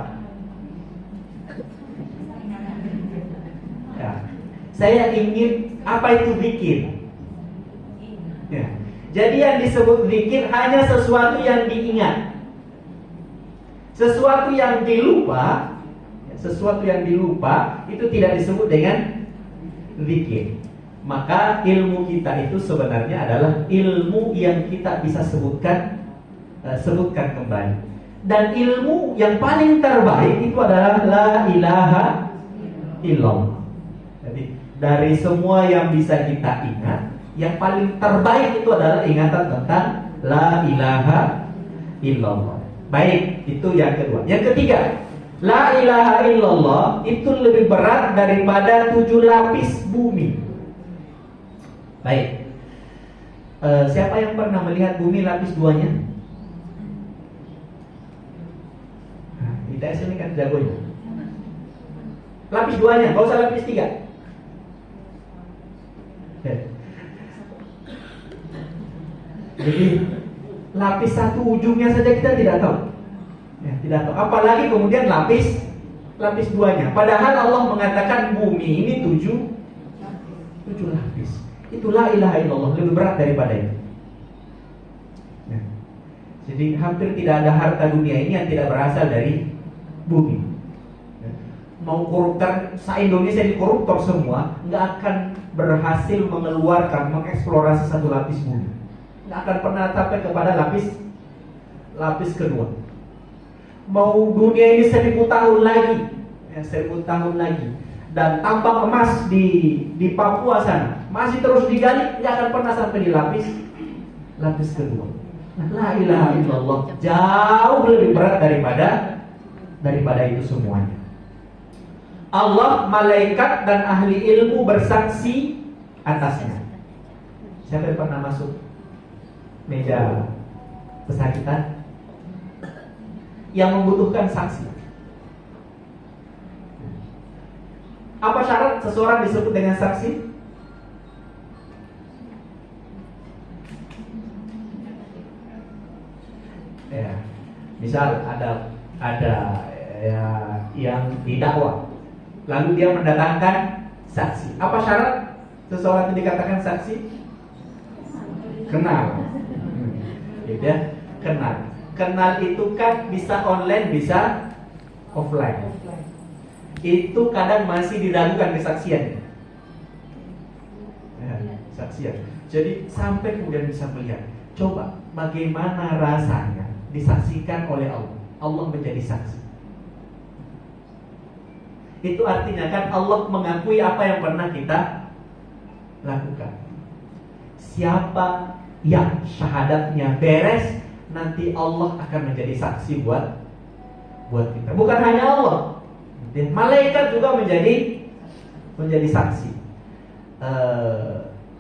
Ya. Saya ingin apa itu zikir? Ya. Jadi yang disebut zikir hanya sesuatu yang diingat. Sesuatu yang dilupa, itu tidak disebut dengan zikir. Maka ilmu kita itu sebenarnya adalah ilmu yang kita bisa sebutkan kembali. Dan ilmu yang paling terbaik itu adalah la ilaha illallah. Jadi dari semua yang bisa kita ingat, yang paling terbaik itu adalah ingatan tentang la ilaha illallah. Baik, itu yang kedua. Yang ketiga, la ilaha illallah itu lebih berat daripada 7 lapis bumi. Baik, siapa yang pernah melihat bumi lapis 2-nya? Nah, ITS ini kan jagonya. Lapis 2-nya, gak usah lapis 3. Jadi lapis 1 ujungnya saja kita tidak tahu. Ya, tidak tahu. Apalagi kemudian lapis 2-nya. Padahal Allah mengatakan bumi ini 7 lapis. Itulah ilaha illallah, lebih berat daripada itu. Ya. Jadi hampir tidak ada harta dunia ini yang tidak berasal dari bumi. Ya. Mau koruptor, se-Indonesia di koruptor semua, nggak akan berhasil mengeluarkan, mengeksplorasi 1 lapis bumi. Nggak akan pernah sampai kepada lapis kedua. Mau dunia ini 1000 tahun lagi, 1000 tahun lagi, dan tambang emas di Papua sana masih terus digali, nggak akan pernah sampai di lapis kedua. Nah, la ilaha illallah jauh lebih berat daripada itu semuanya. Allah, malaikat, dan ahli ilmu bersaksi atasnya. Siapa yang pernah masuk meja pesakitan yang membutuhkan saksi? Apa syarat seseorang disebut dengan saksi? Ya, misal ada ya, yang didakwa, lalu dia mendatangkan saksi. Apa syarat seseorang itu dikatakan saksi? Kenal. Gitu ya, kenal. Kenal itu kan bisa online, bisa offline. Itu kadang masih diragukan kesaksiannya. Ya, saksian. Jadi sampai kemudian bisa melihat, coba bagaimana rasanya disaksikan oleh Allah. Allah menjadi saksi. Itu artinya kan Allah mengakui apa yang pernah kita lakukan. Siapa yang syahadatnya beres, nanti Allah akan menjadi saksi buat buat kita. Bukan hanya Allah, malaikat juga menjadi saksi.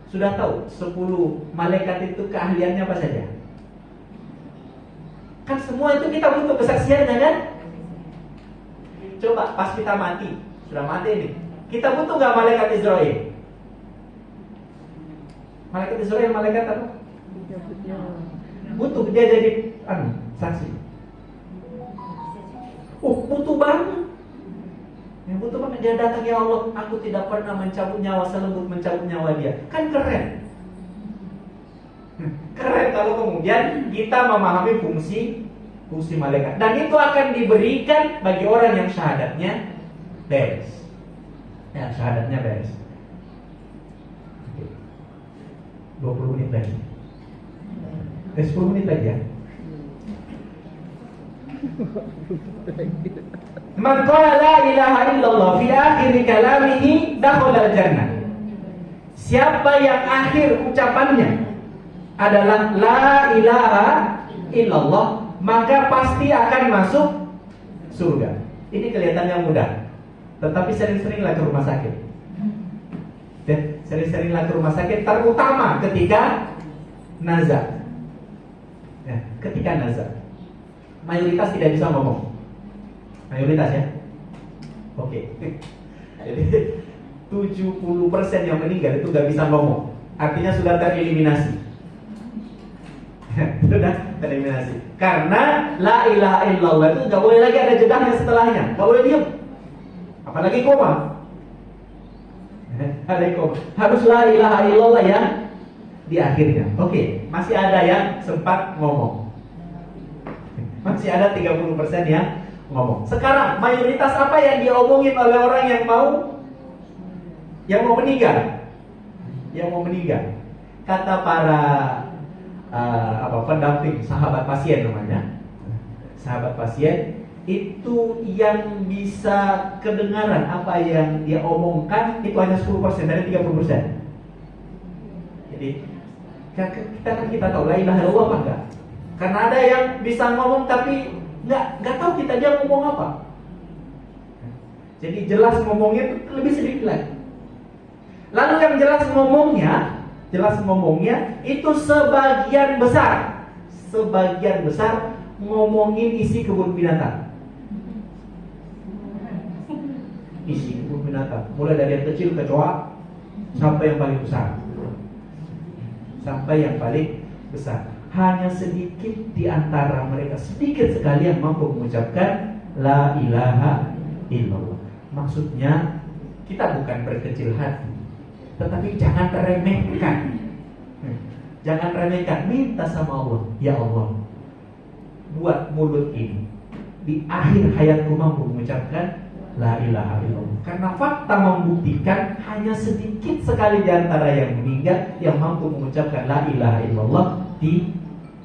Sudah tahu 10 malaikat itu keahliannya apa saja? Kan semua itu kita butuh kesaksiannya kan? Coba pas kita mati, sudah mati ini, kita butuh nggak malaikat Israel? Malaikat Israel malaikat apa? Butuh dia jadi saksi. Butuh banget. Yang butuh banget, dia datang, ya Allah, aku tidak pernah mencabut nyawa selembut mencabut nyawa dia. Kan keren. Keren kalau kemudian kita memahami fungsi malaikat. Dan itu akan diberikan bagi orang yang syahadatnya beres. Ya, syahadatnya beres. 20 menit lagi. 10 menit lagi ya. Man qala la ilaha illallah fi akhir kalamihi dakhala al-jannah. Siapa yang akhir ucapannya adalah la ilaha illallah, maka pasti akan masuk surga. Ini kelihatannya mudah, tetapi sering-seringlah ke rumah sakit. Sering-seringlah ke rumah sakit, terutama ketika nazar. Ketika nazar, mayoritas tidak bisa ngomong. Mayoritas ya. Oke. Jadi 70% yang meninggal itu gak bisa ngomong. Artinya sudah tereliminasi. Sudah tereliminasi. Karena la ilaha illallah itu gak boleh lagi ada jedahnya setelahnya. Gak boleh diem. Apalagi koma. Ada koma. Harus la ilaha illallah yang di akhirnya. Oke, masih ada yang sempat ngomong. Masih ada 30% yang ngomong. Sekarang mayoritas apa yang diomongin oleh orang yang mau meninggal? Yang mau meninggal. Kata para pendamping, sahabat pasien namanya. Sahabat pasien itu yang bisa kedengaran apa yang dia omongkan itu hanya 10% dari 30%. Jadi kita tahu la ilaha illallah apa enggak? Karena ada yang bisa ngomong tapi nggak tahu kita dia ngomong apa. Jadi jelas ngomongnya itu lebih sedikit lagi. Lalu yang jelas ngomongnya itu sebagian besar ngomongin isi kebun binatang. Isi kebun binatang, mulai dari yang kecil kecoa sampai yang paling besar. Hanya sedikit di antara mereka, sedikit sekali yang mampu mengucapkan la ilaha illallah. Maksudnya kita bukan berkecil hati, tetapi jangan remehkan. Jangan remehkan, minta sama Allah, ya Allah, buat mulut ini di akhir hayatku mampu mengucapkan la ilaha illallah. Karena fakta membuktikan hanya sedikit sekali di antara yang meninggal yang mampu mengucapkan la ilaha illallah di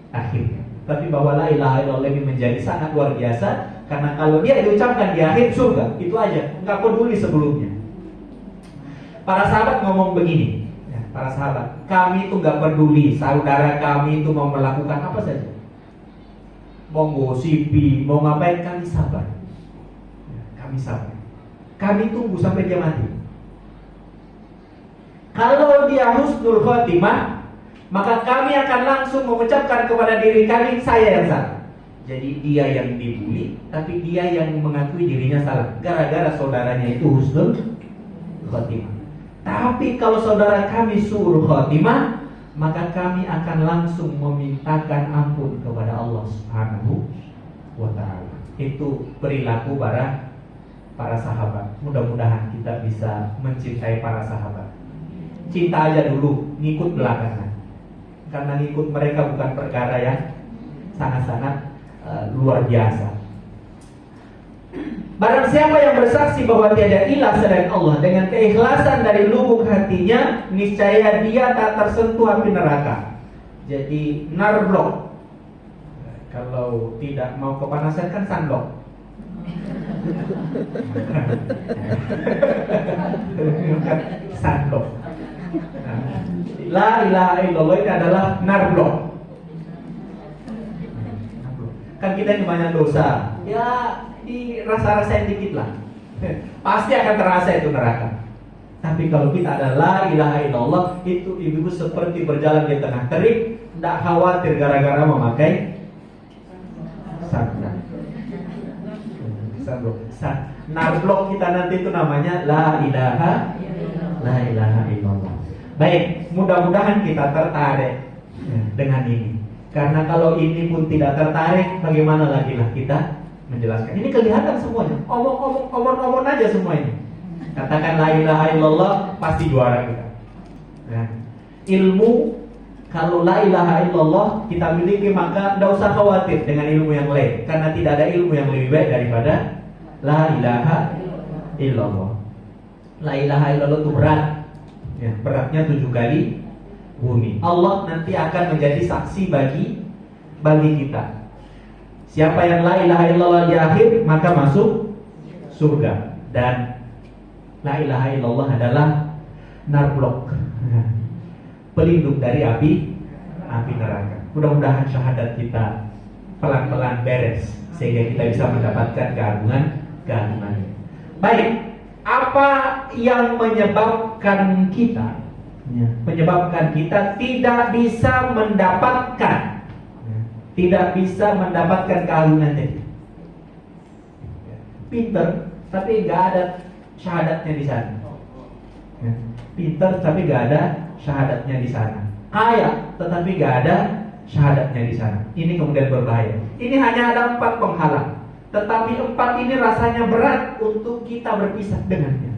akhirnya. Tapi bahwa la ilaha illallah ini menjadi sangat luar biasa, karena kalau dia diucapkan di akhir surga, itu aja, nggak peduli sebelumnya. Para sahabat ngomong begini, para sahabat, kami itu nggak peduli saudara kami itu mau melakukan apa saja, mau gosipi, mau ngapain, kami sabar. Kami tunggu sampai dia mati. Kalau dia husnul khotimah, maka kami akan langsung mengucapkan kepada diri kami, saya yang salah. Jadi dia yang dibully, tapi dia yang mengakui dirinya salah, gara-gara saudaranya itu husnul khotimah. Tapi kalau saudara kami su'ul khotimah, maka kami akan langsung memintakan ampun kepada Allah Subhanahu wa ta'ala. Itu perilaku para sahabat. Mudah-mudahan kita bisa mencintai para sahabat. Cinta aja dulu, ngikut belakangan. Karena ngikut mereka bukan perkara yang sangat-sangat luar biasa. Barang siapa yang bersaksi bahwa tiada ilah selain Allah dengan keikhlasan dari lubuk hatinya, niscaya dia tak tersentuh api neraka. Jadi narblok. Kalau tidak mau kepanasan kan sunblock. Sunblock. La ilaha illallah ini adalah narblok. Kan kita ini banyak dosa. Ya dirasa-rasain dikit lah. Pasti akan terasa itu neraka. Tapi kalau kita ada la ilaha illallah, itu ibu-ibu seperti berjalan di tengah terik, tidak khawatir gara-gara memakai sandal. Narblok kita nanti itu namanya la ilaha illallah. Baik, mudah-mudahan kita tertarik dengan ini. Karena kalau ini pun tidak tertarik, bagaimana lagi lah kita menjelaskan? Ini kelihatan semuanya. Omong aja semua ini. Katakan la ilaha illallah, pasti juara kita. Nah, ilmu, kalau la ilaha illallah kita miliki, maka tidak usah khawatir dengan ilmu yang lain. Karena tidak ada ilmu yang lebih baik daripada la ilaha illallah. La ilaha illallah itu berat, ya, beratnya 7 kali bumi. Allah nanti akan menjadi saksi bagi kita. Siapa yang la ilaha illallah di akhir, maka masuk surga. Dan la ilaha illallah adalah narblok, pelindung dari api neraka. Mudah-mudahan syahadat kita pelan-pelan beres sehingga kita bisa mendapatkan keagungan. Baik, apa yang menyebabkan kita tidak bisa mendapatkan keagungan ini? Pinter tapi nggak ada syahadatnya di sana. Pinter tapi nggak ada syahadatnya di sana. Kaya tetapi nggak ada syahadatnya di sana. Ini kemudian berbahaya. Ini hanya ada 4 penghalang. Tetapi 4 ini rasanya berat untuk kita berpisah dengannya.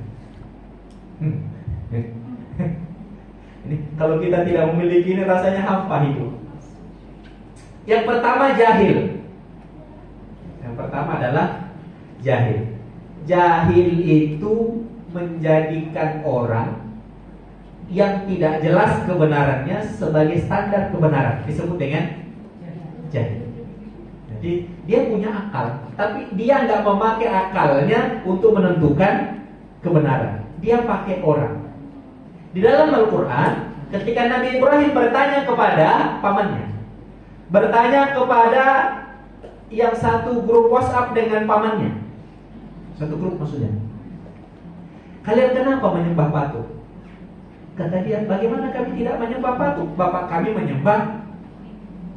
Ini kalau kita tidak memiliki ini rasanya hampa hidup. Yang pertama jahil. Yang pertama adalah jahil. Jahil itu menjadikan orang yang tidak jelas kebenarannya sebagai standar kebenaran. Disebut dengan jahil. Jadi dia punya akal, tapi dia nggak memakai akalnya untuk menentukan kebenaran. Dia pakai orang. Di dalam Al-Quran, ketika Nabi Ibrahim bertanya kepada pamannya, bertanya kepada yang satu grup WhatsApp dengan pamannya, satu grup maksudnya, kalian kenapa menyembah patung? Kata dia, bagaimana kami tidak menyembah patung? Bapak kami menyembah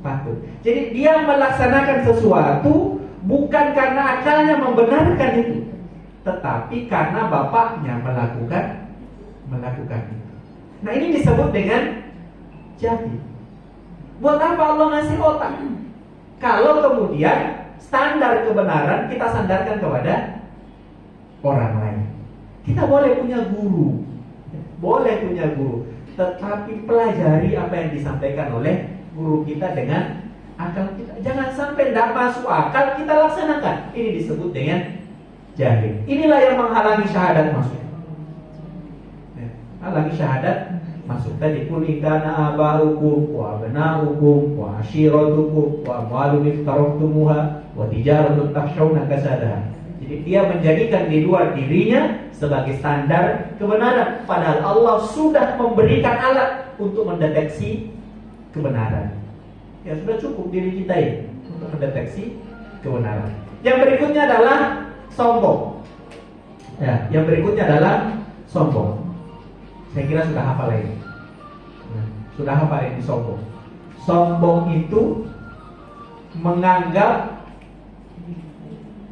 patung. Jadi dia melaksanakan sesuatu bukan karena akalnya membenarkan itu, tetapi karena bapaknya melakukan itu. Nah, ini disebut dengan jahil. Buat apa Allah ngasih otak? Kalau kemudian standar kebenaran kita sandarkan kepada orang lain. Kita boleh punya guru, tetapi pelajari apa yang disampaikan oleh guru kita dengan akal kita. Jangan sampai tidak masuk akal kita laksanakan. Ini disebut dengan jahil. Inilah yang menghalangi syahadat masuk. Halangi syahadat masuk. Tadi kul ikana abaukum wa abnaukum wa ashiratukum wa amwalun iftarahtumuha wa tijaratun takhshawna kasadaha. Jadi dia menjadikan di luar dirinya sebagai standar kebenaran, padahal Allah sudah memberikan alat untuk mendeteksi kebenaran. Ya sudah cukup diri kita ini untuk mendeteksi kebenaran. Yang berikutnya adalah sombong. Ya, yang berikutnya adalah sombong. Saya kira sudah hafal ini. Sudah hafal ini sombong. Sombong itu menganggap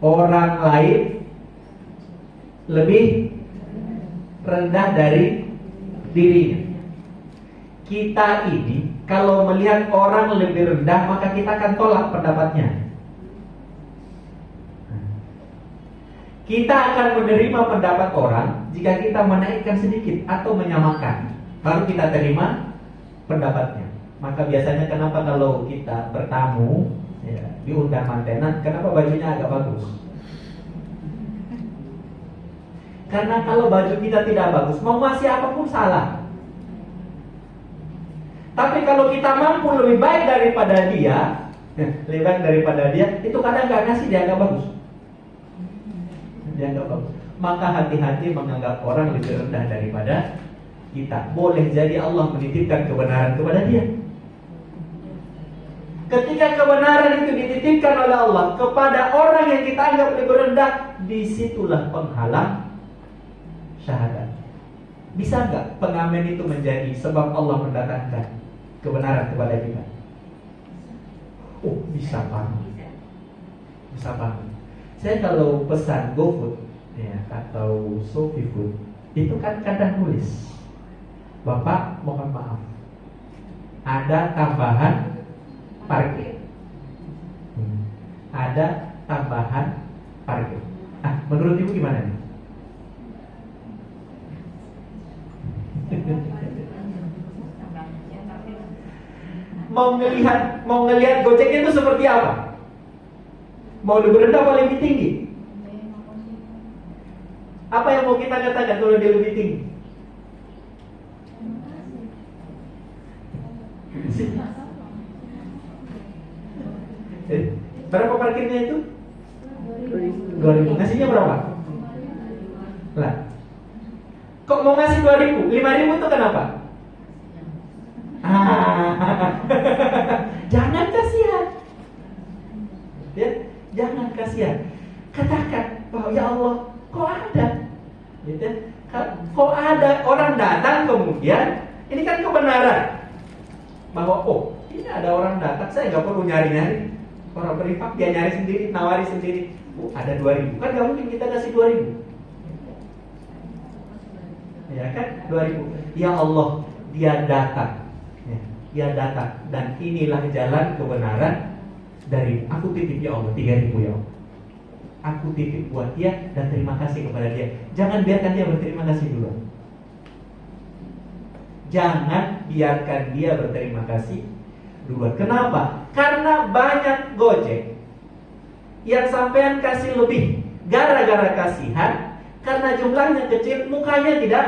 orang lain lebih rendah dari dirinya. Kita ini kalau melihat orang lebih rendah, maka kita akan tolak pendapatnya. Kita akan menerima pendapat orang jika kita menaikkan sedikit atau menyamakan, baru kita terima pendapatnya. Maka biasanya kenapa kalau kita bertamu, ya, diundang mantenan, kenapa bajunya agak bagus? Karena kalau baju kita tidak bagus, mau ngasih apapun salah. Tapi kalau kita mampu lebih baik daripada dia, itu kadang nggak ngasih, dia nggak bagus. Maka hati-hati menganggap orang lebih rendah daripada kita. Boleh jadi Allah menitipkan kebenaran kepada dia. Ketika kebenaran itu dititipkan oleh Allah kepada orang yang kita anggap lebih rendah, disitulah penghalang syahadat. Bisa nggak pengamen itu menjadi sebab Allah mendatangkan kebenaran kepada kita? Oh, bisa banget. Bisa banget. Saya kalau pesan GoFood ya, atau ShopeeFood, itu kan kadang nulis, Bapak mohon maaf, ada tambahan parkir. Ada tambahan parkir. Menurut Ibu gimana nih? Mau ngelihat Gojeknya itu seperti apa? Mau lebih rendah atau lebih tinggi? Apa yang mau kita katakan kalau dia lebih tinggi? Berapa parkirnya itu? 2.000. Ngasihnya berapa? Lah, kok mau ngasih 2.000? 5.000 itu kenapa? Jangan kasihan. Ya, jangan kasihan. Katakan bahwa ya Allah, kok ada? Gitu. Kok ada orang datang kemudian ini kan kebenaran bahwa oh ini ada orang datang, saya nggak perlu nyari-nyari. Orang berinfak dia nyari sendiri, nawari sendiri. Ada 2.000, kan nggak mungkin kita kasih 2.000. Ya kan, 2.000. Ya Allah, dia datang. Ya, dia datang dan inilah jalan kebenaran dari aku titip ya Allah 3.000 ya Allah. Aku titip buat dia dan terima kasih kepada dia. Jangan biarkan dia berterima kasih dulu. Jangan biarkan dia berterima kasih duluan. Kenapa? Karena banyak Gojek yang sampean kasih lebih gara-gara kasihan, karena jumlahnya kecil, mukanya tidak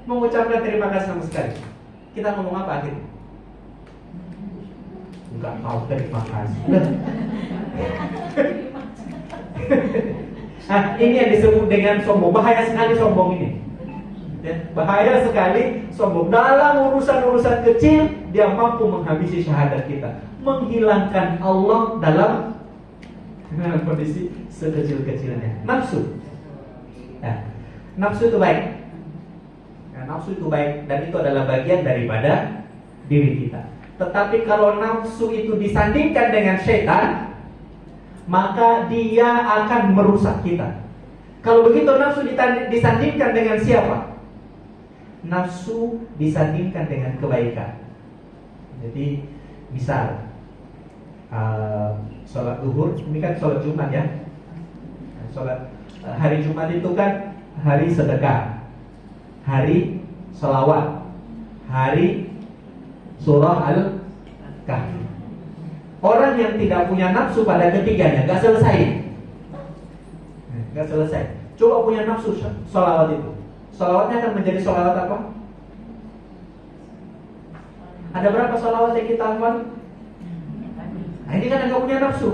mengucapkan terima kasih sama sekali. Kita ngomong apa akhirnya? Enggak tahu terima kasih. Ini yang disebut dengan sombong. Bahaya sekali sombong ini. Bahaya sekali sombong. Dalam urusan-urusan kecil dia mampu menghabisi syahadat kita, menghilangkan Allah dalam kondisi sekecil-kecilnya. Nafsu. Nafsu itu baik. Nafsu itu baik dan itu adalah bagian daripada diri kita. Tetapi kalau nafsu itu disandingkan dengan syaitan, maka dia akan merusak kita. Kalau begitu nafsu disandingkan dengan siapa? Nafsu disandingkan dengan kebaikan. Jadi misal sholat duhur, ini kan sholat Jumat ya. Sholat hari Jumat itu kan hari sedekah, hari sholawat, hari surah Al-Kahfi. Orang yang tidak punya nafsu pada ketiganya gak selesai. Gak selesai. Coba punya nafsu sholawat itu, sholawatnya akan menjadi sholawat apa? Ada berapa sholawat yang kita hafal? Nah, ini kan gak punya nafsu.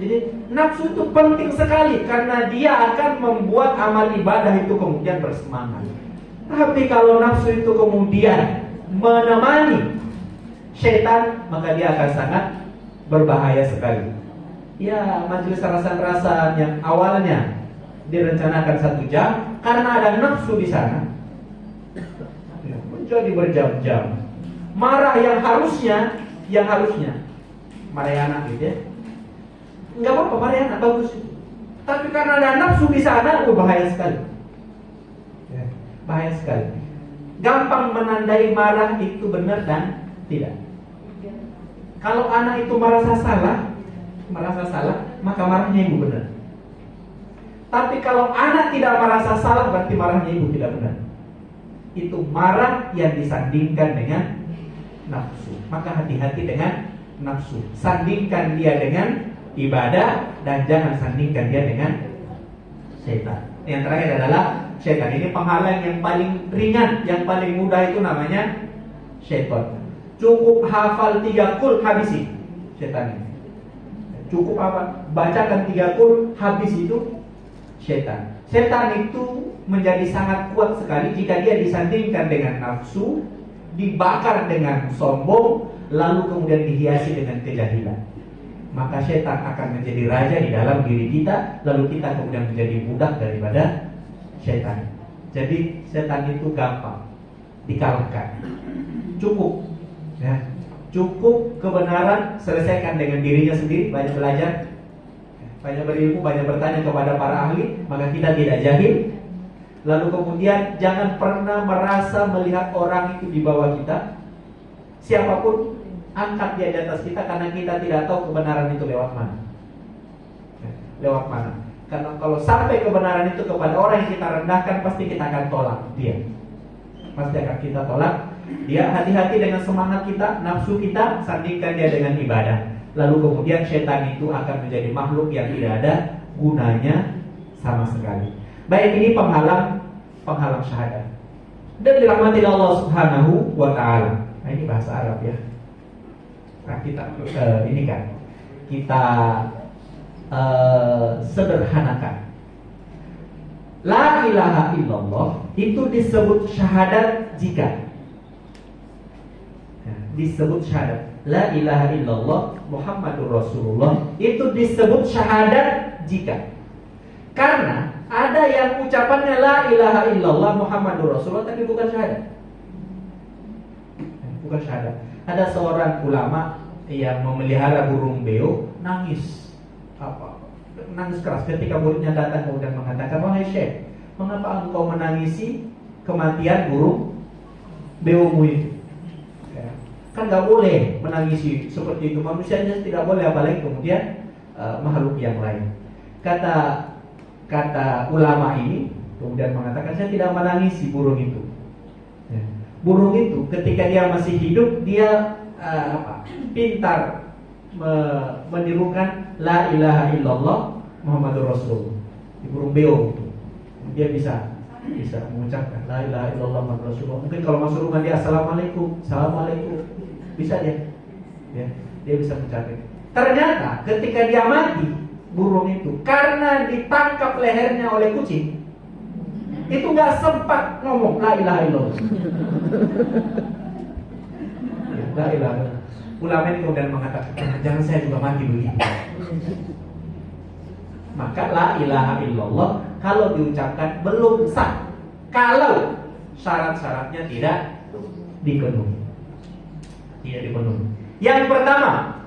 Jadi nafsu itu penting sekali karena dia akan membuat amal ibadah itu kemudian bersemangat. Tapi kalau nafsu itu kemudian menemani syaitan, maka dia akan sangat berbahaya sekali. Ya, majelis rasan-rasan yang awalnya direncanakan 1 jam, karena ada nafsu di sana, menjadi berjam-jam. Marah yang harusnya marah anak gitu ya. Enggak apa-apa, marah anak bagus. Tapi karena ada nafsu di sana, bahaya sekali. Bahaya sekali. Gampang menandai marah itu benar dan tidak. Kalau anak itu merasa salah, maka marahnya ibu benar. Tapi kalau anak tidak merasa salah, berarti marahnya ibu tidak benar. Itu marah yang disandingkan dengan nafsu. Maka hati-hati dengan nafsu. Sandingkan dia dengan ibadah dan jangan sandingkan dia dengan syaitan. Yang terakhir adalah syaitan. Ini penghalang yang paling ringan, yang paling mudah itu namanya syaitan. Cukup hafal 3 kul habisi syaitan ini. Cukup apa? Bacakan 3 kul habis itu syaitan. Syaitan itu menjadi sangat kuat sekali jika dia disandingkan dengan nafsu, dibakar dengan sombong, lalu kemudian dihiasi dengan kejahilan, maka setan akan menjadi raja di dalam diri kita, lalu kita kemudian menjadi budak daripada setan. Jadi setan itu gampang dikalahkan. Cukup, ya, cukup kebenaran selesaikan dengan dirinya sendiri, banyak belajar, banyak berilmu, banyak bertanya kepada para ahli, maka kita tidak jahil. Lalu kemudian jangan pernah merasa melihat orang itu di bawah kita. Siapapun angkat dia di atas kita, karena kita tidak tahu kebenaran itu lewat mana. Lewat mana? Karena kalau sampai kebenaran itu kepada orang yang kita rendahkan, pasti kita akan tolak dia. Pasti akan kita tolak dia. Hati-hati dengan semangat kita, nafsu kita, sandingkan dia dengan ibadah. Lalu kemudian setan itu akan menjadi makhluk yang tidak ada gunanya sama sekali. Baik, ini penghalang syahadat. Dan dirahmati Allah Subhanahu wa ta'ala. Nah, ini bahasa Arab ya. Nah, kita ini kan kita sederhanakan. La ilaha illallah itu disebut syahadat jika disebut syahadat. La ilaha illallah Muhammadur Rasulullah itu disebut syahadat jika. Karena ada yang ucapannya la ilaha illallah Muhammadur Rasulullah tapi bukan syahadat. Bukan syahadat. Ada seorang ulama yang memelihara burung beo, nangis keras ketika muridnya datang kemudian mengatakan, wahai Syekh, mengapa engkau menangisi kematian burung beomu itu? Ya. Kan gak boleh menangisi seperti itu, manusianya tidak boleh, apalagi kemudian makhluk yang lain. Kata ulama ini kemudian mengatakan, saya tidak menangisi burung itu. Ya. Burung itu ketika dia masih hidup, dia pintar menirukan la ilaha illallah Muhammadur Rasulullah. Di burung beo itu dia bisa mengucapkan la ilaha illallah Muhammadur Rasulullah. Mungkin kalau masuk rumah dia assalamualaikum, bisa dia bisa mencapai. Ternyata ketika dia mati burung itu, karena ditangkap lehernya oleh kucing, itu nggak sempat ngomong la ilaha illallah. La ilaha illallah. Ulama ini kemudian mengatakan, jangan saya juga mati begitu. Maka la ilaha illallah kalau diucapkan belum sah kalau syarat-syaratnya tidak dipenuhi. Yang pertama,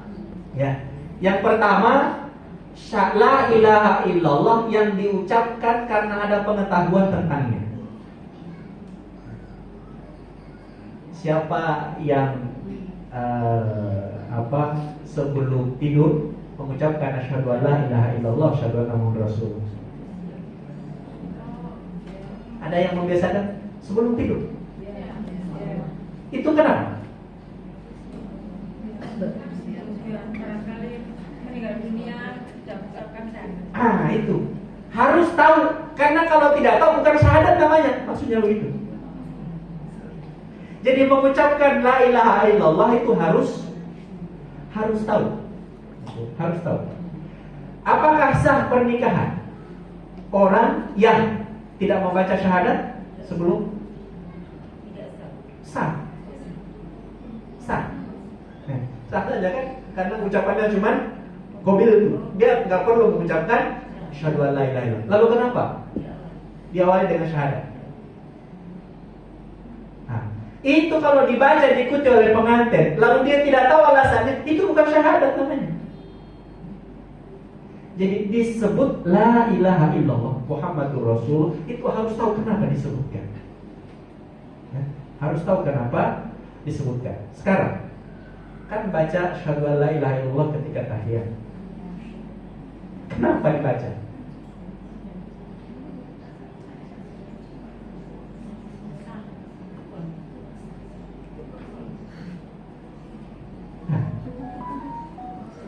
la ilaha illallah yang diucapkan karena ada pengetahuan tentangnya. Siapa yang sebelum tidur mengucapkan asyhadu an la ilaha illallah asyhadu anna muhammadar rasulullah? Ada yang membiasakan sebelum tidur? Itu kenapa? Itu harus tahu, karena kalau tidak tahu bukan syahadat namanya. Maksudnya begitu. Jadi mengucapkan la ilaha illallah itu harus tahu. Harus tahu. Apakah sah pernikahan orang yang tidak membaca syahadat sebelum? Sah. Sah saja kan, karena ucapannya cuman gobil itu. Dia nggak perlu mengucapkan asyhadu an la ilaha illallah. Lalu kenapa diawali dengan syahadat? Itu kalau dibaca diikuti oleh pengantin, lalu dia tidak tahu alasannya, itu bukan syahadat namanya. Jadi disebut la ilaha illallah Muhammadur Rasul, itu harus tahu kenapa disebutkan. Harus tahu kenapa disebutkan. Sekarang kan baca asyhadu an la ilaha illallah ketika tahiyat. Kenapa dibaca?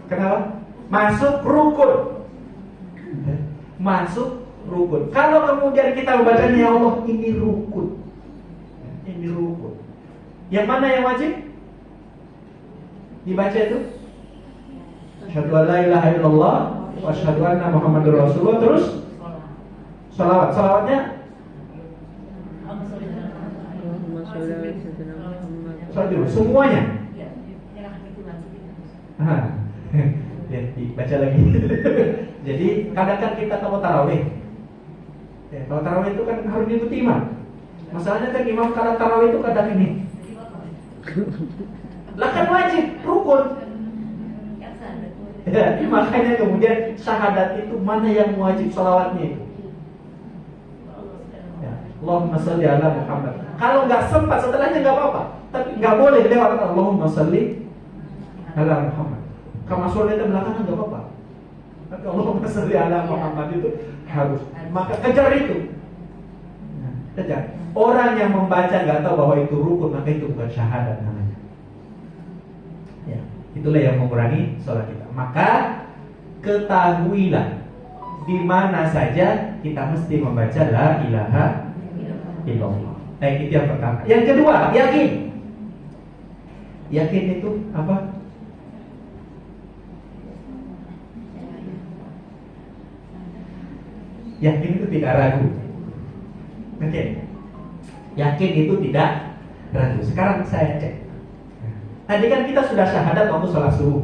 Kenapa? Masuk rukun. Kalau kemudian kita membacanya, ya Allah, ini rukun. Yang mana yang wajib dibaca itu? Asyhadu an la ilaha illallah wa asyhadu anna muhammadur rasulullah. Terus salawatnya Sholat dulu semuanya. Ya, baca lagi. Jadi kadang kan kita kalau tarawih, ya, kalau tarawih itu kan harus diikuti imam. Masalahnya kan imam kalau tarawih itu kadang ini, lah kan wajib rukun. Ya, makanya kemudian syahadat itu mana yang wajib salawatnya itu? Ya, Allahumma sholli ala Muhammad. Kalau nggak sempat setelahnya nggak apa-apa, tapi nggak boleh lewat Allahumma sholli ala Muhammad. Kalau sholat itu belakangan nggak apa-apa. Tapi Allahumma sholli ala Muhammad itu harus. Maka kejar itu. Nah, kejar. Orang yang membaca nggak tahu bahwa itu rukun, maka itu bukan syahadat namanya. Ya, itulah yang mengurangi sholat kita. Maka ketahuilah di mana saja kita mesti membaca la ilaha illallah. Itu yang pertama. Yang kedua, yakin. Yakin itu apa? Yakin itu tidak ragu. Oke. Yakin itu tidak ragu. Sekarang saya cek. Tadi kan kita sudah syahadat waktu sholat subuh.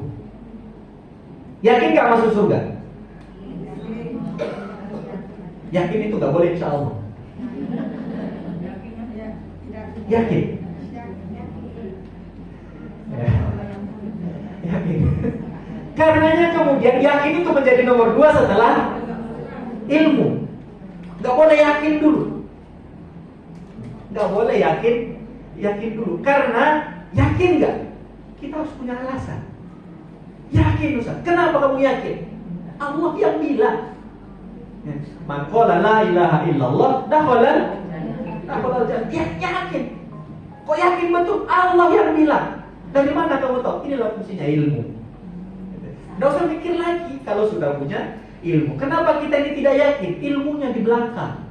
Yakin gak masuk surga? Yakin itu gak boleh insya Allah. Yakin. Yakin. Karenanya kemudian yakin itu menjadi nomor 2 setelah ilmu. Gak boleh yakin dulu. Gak boleh yakin dulu. Karena yakin gak? Kita harus punya alasan. Yakin Ustaz. Kenapa kamu yakin? Allah yang bilang. Man qala la ilaha illallah dakhala jannah. Dia yakin. Kok yakin betul? Allah yang bilang. Dari mana kamu tahu? Inilah fungsinya ilmu. Nggak usah mikir lagi kalau sudah punya ilmu. Kenapa kita ini tidak yakin? Ilmunya di belakang.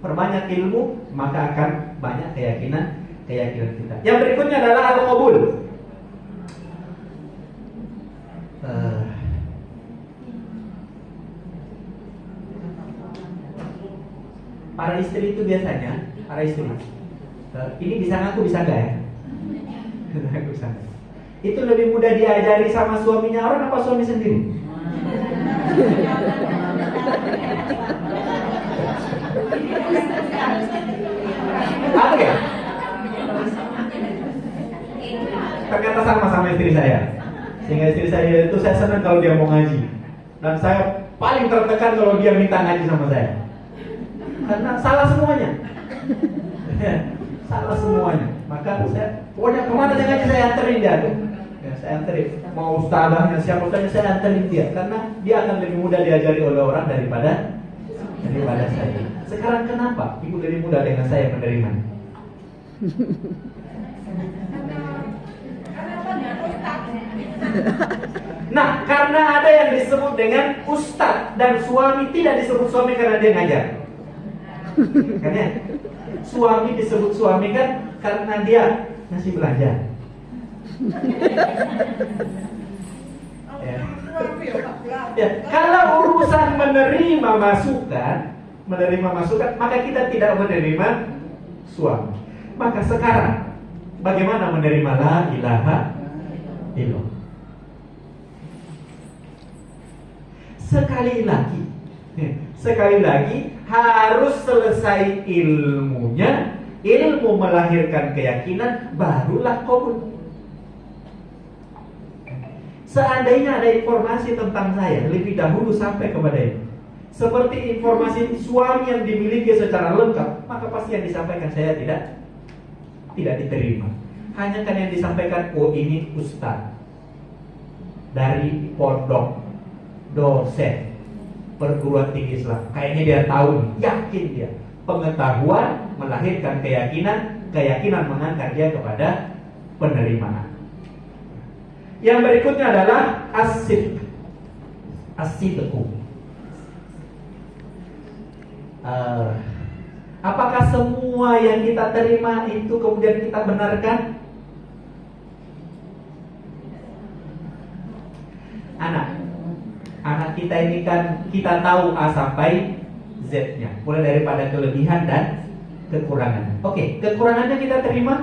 Perbanyak ilmu, maka akan banyak keyakinan kita. Yang berikutnya adalah al-qabul. Para istri itu biasanya, ini bisa ngaku bisa enggak ya? Bisa. Itu lebih mudah diajari sama suaminya orang apa suami sendiri? Apa ya? Ternyata sama istri saya. Sehingga istri saya itu saya senang kalau dia mau ngaji. Dan saya paling tertekan kalau dia minta ngaji sama saya. Karena salah semuanya. Salah semuanya. Maka saya pokoknya kemana dia ngaji saya anterin dia tuh. Ya, saya anterin. Mau ustazahnya siapa saja saya anterin dia. Karena dia akan lebih mudah diajari oleh orang daripada saya. Sekarang kenapa ibu lebih mudah dengan saya menerima? Nah, karena ada yang disebut dengan ustadz dan suami tidak disebut suami karena dia ngajar. Kan ya? Suami disebut suami kan karena dia ngasih belajar. Ya, kalau urusan menerima masukan, maka kita tidak menerima suami. Maka sekarang bagaimana menerima la ilaha illallah? Sekali lagi harus selesai ilmunya. Ilmu melahirkan keyakinan, barulah qabul. Seandainya ada informasi tentang saya lebih dahulu sampai kepada ibu, seperti informasi suami yang dimiliki secara lengkap, maka pasti yang disampaikan saya tidak diterima. Hanya kan yang disampaikan, oh ini ustaz dari pondok, dosen perguruan tinggi Islam, kayaknya dia tahu, yakin dia. Pengetahuan melahirkan keyakinan mengangkat dia kepada penerimaan. Yang berikutnya adalah as-sidqu. Apakah semua yang kita terima itu kemudian kita benarkan? Anak kita ini kan kita tahu A sampai Z-nya, mulai daripada kelebihan dan kekurangan. Oke, kekurangannya kita terima?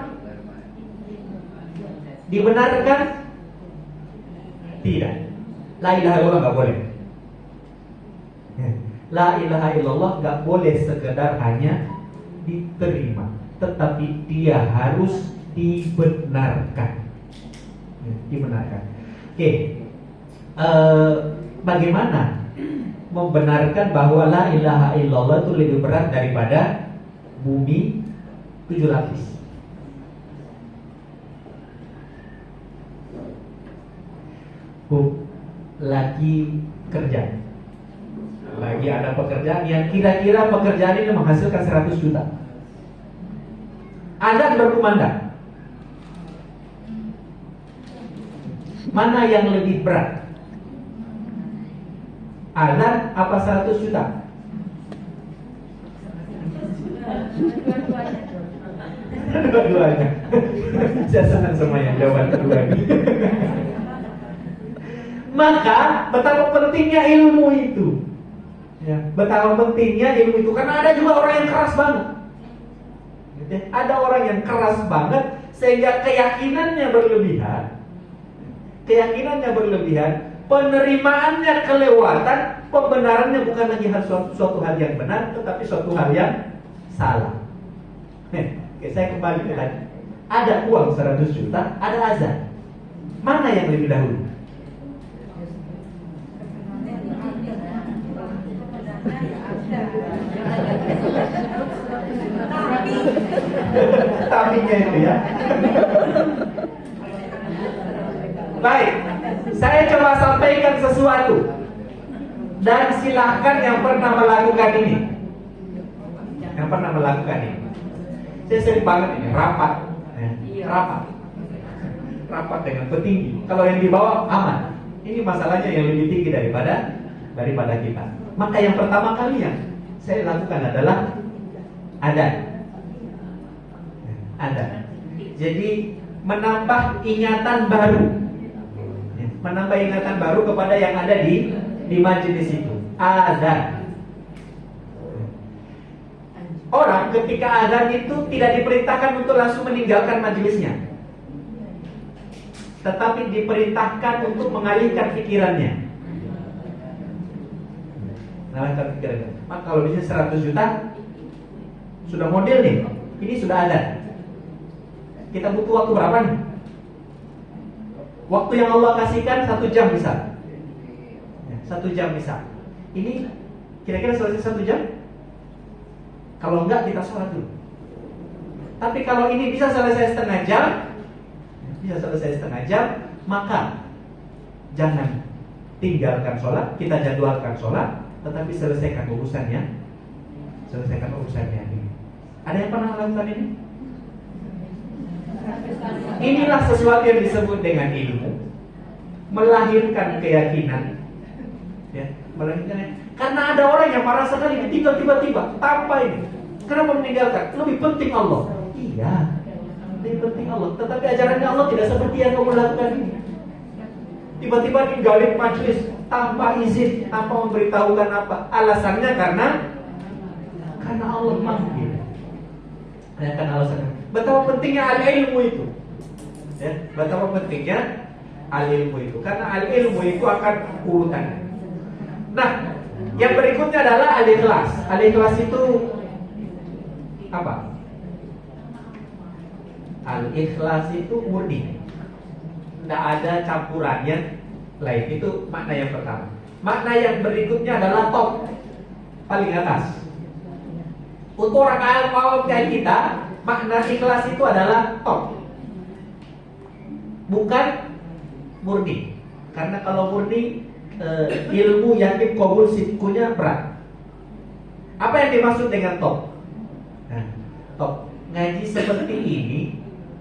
Dibenarkan? Tidak. La ilaha illallah nggak boleh. La ilaha illallah nggak boleh sekedar hanya diterima, tetapi dia harus dibenarkan. Dibenarkan. Oke. Bagaimana membenarkan bahwa la ilaha illallah itu lebih berat daripada bumi 7 lapis? Lagi kerja, lagi ada pekerjaan yang kira-kira pekerjaan ini menghasilkan 100 juta. Anda berkumandang, mana yang lebih berat? Azan apa 100 juta? Dua-duanya. Saya senang sama yang jawaban kedua ini. Maka betapa pentingnya ilmu itu, ya, betapa pentingnya ilmu itu. Karena ada juga orang yang keras banget, ada orang yang keras banget sehingga keyakinannya berlebihan, penerimaannya kelewatan, pembenarannya bukan lagi suatu hal yang benar, tetapi suatu hal yang salah. Oke, saya kembali ke tadi. Ada uang 100 juta, ada azan. Mana yang lebih dahulu? Tapinya itu ya. Baik, saya coba sampaikan sesuatu, dan silahkan yang pernah melakukan ini. Saya sering banget ini rapat, rapat dengan petinggi. Kalau yang di bawah aman. Ini masalahnya yang lebih tinggi daripada kita. Maka yang pertama kali yang saya lakukan adalah adan. Jadi menambah ingatan baru kepada yang ada di majelis itu. Azan. Orang ketika azan itu tidak diperintahkan untuk langsung meninggalkan majelisnya, tetapi diperintahkan untuk mengalihkan pikirannya. Maka kalau bisnis 100 juta sudah model nih, ini sudah ada. Kita butuh waktu berapa nih? Waktu yang Allah kasihkan 1 jam bisa. 1 jam bisa. Ini kira-kira selesai 1 jam? Kalau enggak kita sholat dulu. Tapi kalau ini bisa selesai setengah jam, maka jangan tinggalkan sholat. Kita jadwalkan sholat, tetapi selesaikan urusannya. Ada yang pernah melakukan ini? Inilah sesuatu yang disebut dengan ilmu, melahirkan keyakinan, ya, karena ada orang yang parah sekali ditinggal tiba-tiba tanpa ini. Kenapa meninggalkan? Lebih penting Allah. Iya, lebih penting Allah. Tetapi ajarannya Allah tidak seperti yang kamu lakukan ini. Tiba-tiba ninggalin majelis tanpa izin, tanpa memberitahukan apa. Alasannya karena Allah manggil. Karena alasannya. Betapa pentingnya al-ilmu itu. Ya, betapa pentingnya al-ilmu itu. Karena al-ilmu itu akan urutannya. Nah, yang berikutnya adalah al-ikhlas. Al-ikhlas itu apa? Al-ikhlas itu murni, tidak ada campurannya lain. Itu makna yang pertama. Makna yang berikutnya adalah top, paling atas. Untuk orang awam kayak kita, makna ikhlas itu adalah top, bukan murni. Karena kalau murni, ilmu yakin qabul sikunya berat. Apa yang dimaksud dengan top? Nah, top ngaji seperti ini,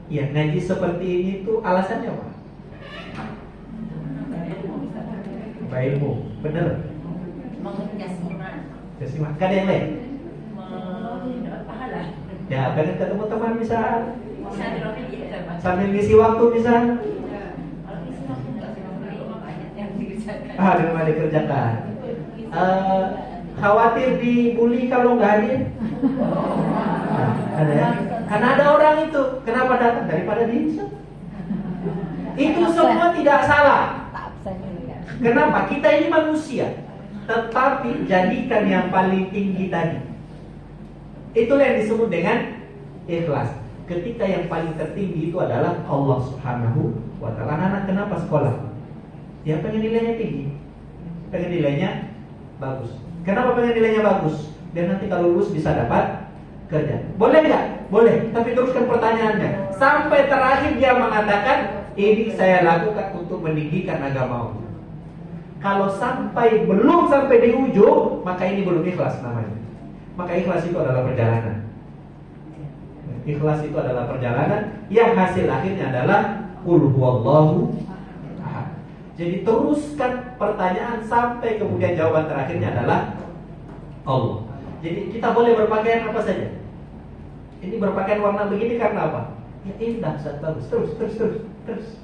ya ngaji seperti ini itu alasannya apa? Ilmu, bener. Mengasihkan. Gak ada yang lain. Ya, kadang ketemu teman bisa sambil ngisi waktu bisa. Di rumah dikerjakan. Khawatir dibully kalau nggak hadir? Ada ya? Karena ada orang itu, kenapa datang daripada diinjak? Itu semua tidak salah. Kenapa? Kita ini manusia, tetapi jadikan yang paling tinggi tadi. Itulah yang disebut dengan ikhlas. Ketika yang paling tertinggi itu adalah Allah Subhanahu wa ta'ala. Anak-anak kenapa sekolah? Ya pengen nilainya tinggi, pengen nilainya bagus. Kenapa pengen nilainya bagus? Dan nanti kalau lulus bisa dapat kerja. Boleh nggak? Boleh. Tapi teruskan pertanyaannya. Sampai terakhir dia mengatakan, ini saya lakukan untuk meninggikan agama Allah. Kalau belum sampai di ujung, maka ini belum ikhlas namanya. Maka ikhlas itu adalah perjalanan. Ikhlas itu adalah perjalanan yang hasil akhirnya adalah qul huwallahu ahad. Jadi teruskan pertanyaan sampai kemudian jawaban terakhirnya adalah Allah. Jadi kita boleh berpakaian apa saja. Ini berpakaian warna begini karena apa? Ya indah, bagus. Terus.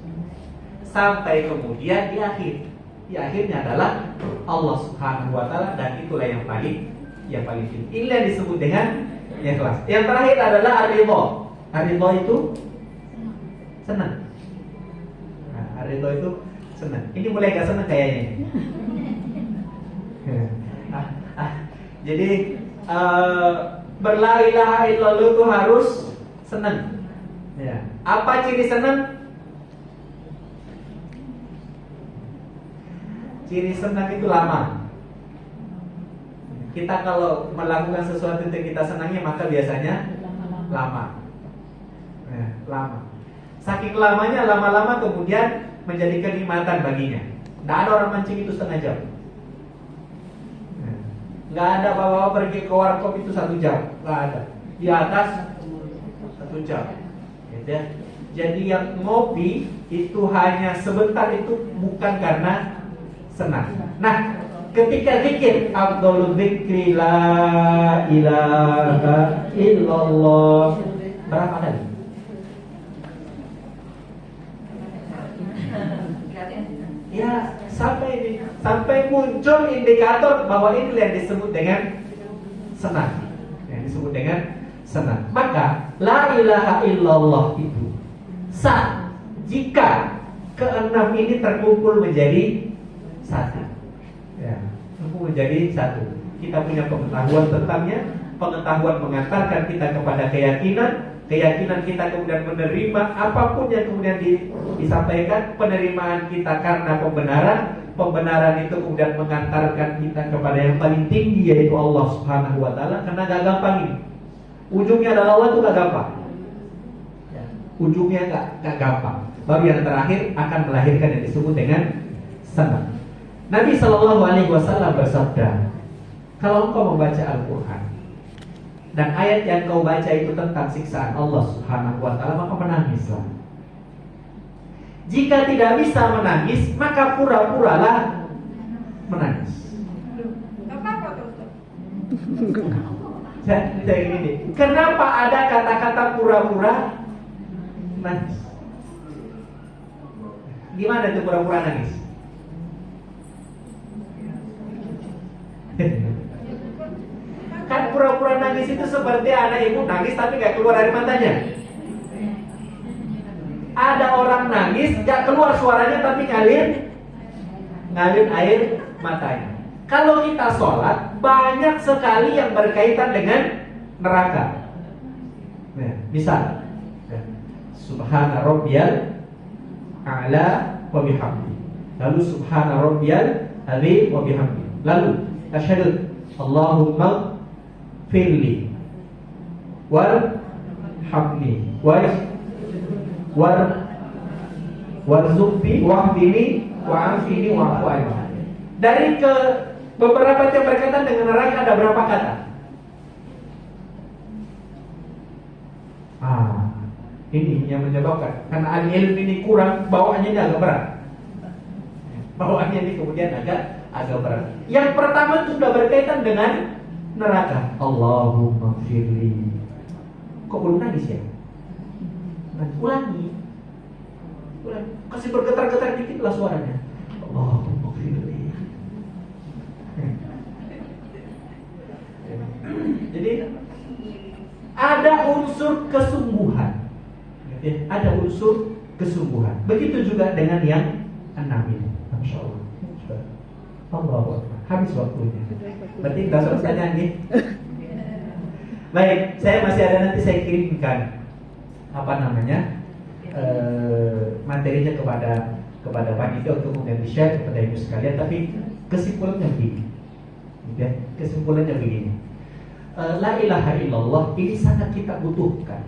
Sampai kemudian di akhirnya adalah Allah Subhanahu wa ta'ala, dan itulah yang paling tinggi. Ini yang disebut dengan ikhlas. Yang terakhir adalah ar-ridha. Ar-ridha itu senang. Nah, ar-ridha itu senang. Ini mulai gak senang kayaknya. Jadi berla ilaha illallah itu harus senang. Ya. Apa ciri senang? Ciri senang itu lama. Kita kalau melakukan sesuatu yang kita senangi, maka biasanya lama. Ya, lama. Saking lamanya, lama-lama kemudian menjadi kenikmatan baginya. Nggak ada orang mancing itu setengah jam. Nggak ada bawa pergi ke warkop itu 1 jam. Nggak ada. Di atas 1 jam. Gitu ya. Jadi yang ngopi itu hanya sebentar, itu bukan karena senang. Nah, ketika zikir, afdhalul dzikri la ilaha illallah, berapa kali? Ya, sampai muncul indikator bahwa ini yang disebut dengan senang. Yang disebut dengan senang. Maka la ilaha illallah itu sah jika keenam ini terkumpul menjadi satu. Ya, terkumpul menjadi satu. Kita punya pengetahuan tentangnya, pengetahuan mengantarkan kita kepada keyakinan kita kemudian menerima apapun yang kemudian disampaikan, penerimaan kita karena pembenaran itu kemudian mengantarkan kita kepada yang paling tinggi, yaitu Allah Subhanahu wa ta'ala. Karena gak gampang ini. Ujungnya adalah Allah, itu gak gampang ya. Ujungnya gak gampang. Baru yang terakhir akan melahirkan yang disebut dengan senang. Nabi SAW bersabda, kalau engkau membaca Al-Quran dan ayat yang kau baca itu tentang siksaan Allah Subhanahu wa ta'ala, maka menangislah. Jika tidak bisa menangis, maka pura-puralah menangis. Saya gini, kenapa ada kata-kata pura-pura nangis? Gimana itu pura-pura nangis? Kan pura-pura nangis itu seperti anak ibu nangis tapi gak keluar air matanya. Ada orang nangis gak keluar suaranya tapi ngalir air matanya. Kalau kita sholat, banyak sekali yang berkaitan dengan neraka. Nah, misal Subhana rabbiyal a'la wa bihamdi. Lalu Subhana rabbiyal azim wa bihamdi. Lalu asyhadu Allahumma firli warhamni warzuqni wahdini wa'afini wa'fu anni. Dari beberapa yang berkaitan dengan neraka ada berapa kata? Ini yang menyebabkan, karena ahli ilmu ini kurang, bawaannya ini agak berat. Bawaannya ini kemudian agak berat. Yang pertama itu sudah berkaitan dengan neraka. Allahumma firli. Kok belum nangis ya? Ulangi. Kasih bergetar-getar dikit lah suaranya. Allahumma firli. Jadi ada unsur kesungguhan. Ada unsur kesungguhan. Begitu juga dengan yang 6 ini. Masya Allah. Allah, habis waktunya. Berarti nggak selesai nyanyi. Baik, saya masih ada, nanti saya kirimkan materinya kepada panitia untuk kemudian di-share kepada ibu sekalian. Tapi kesimpulannya begini, ya, kesimpulannya begini. La ilaha illallah ini sangat kita butuhkan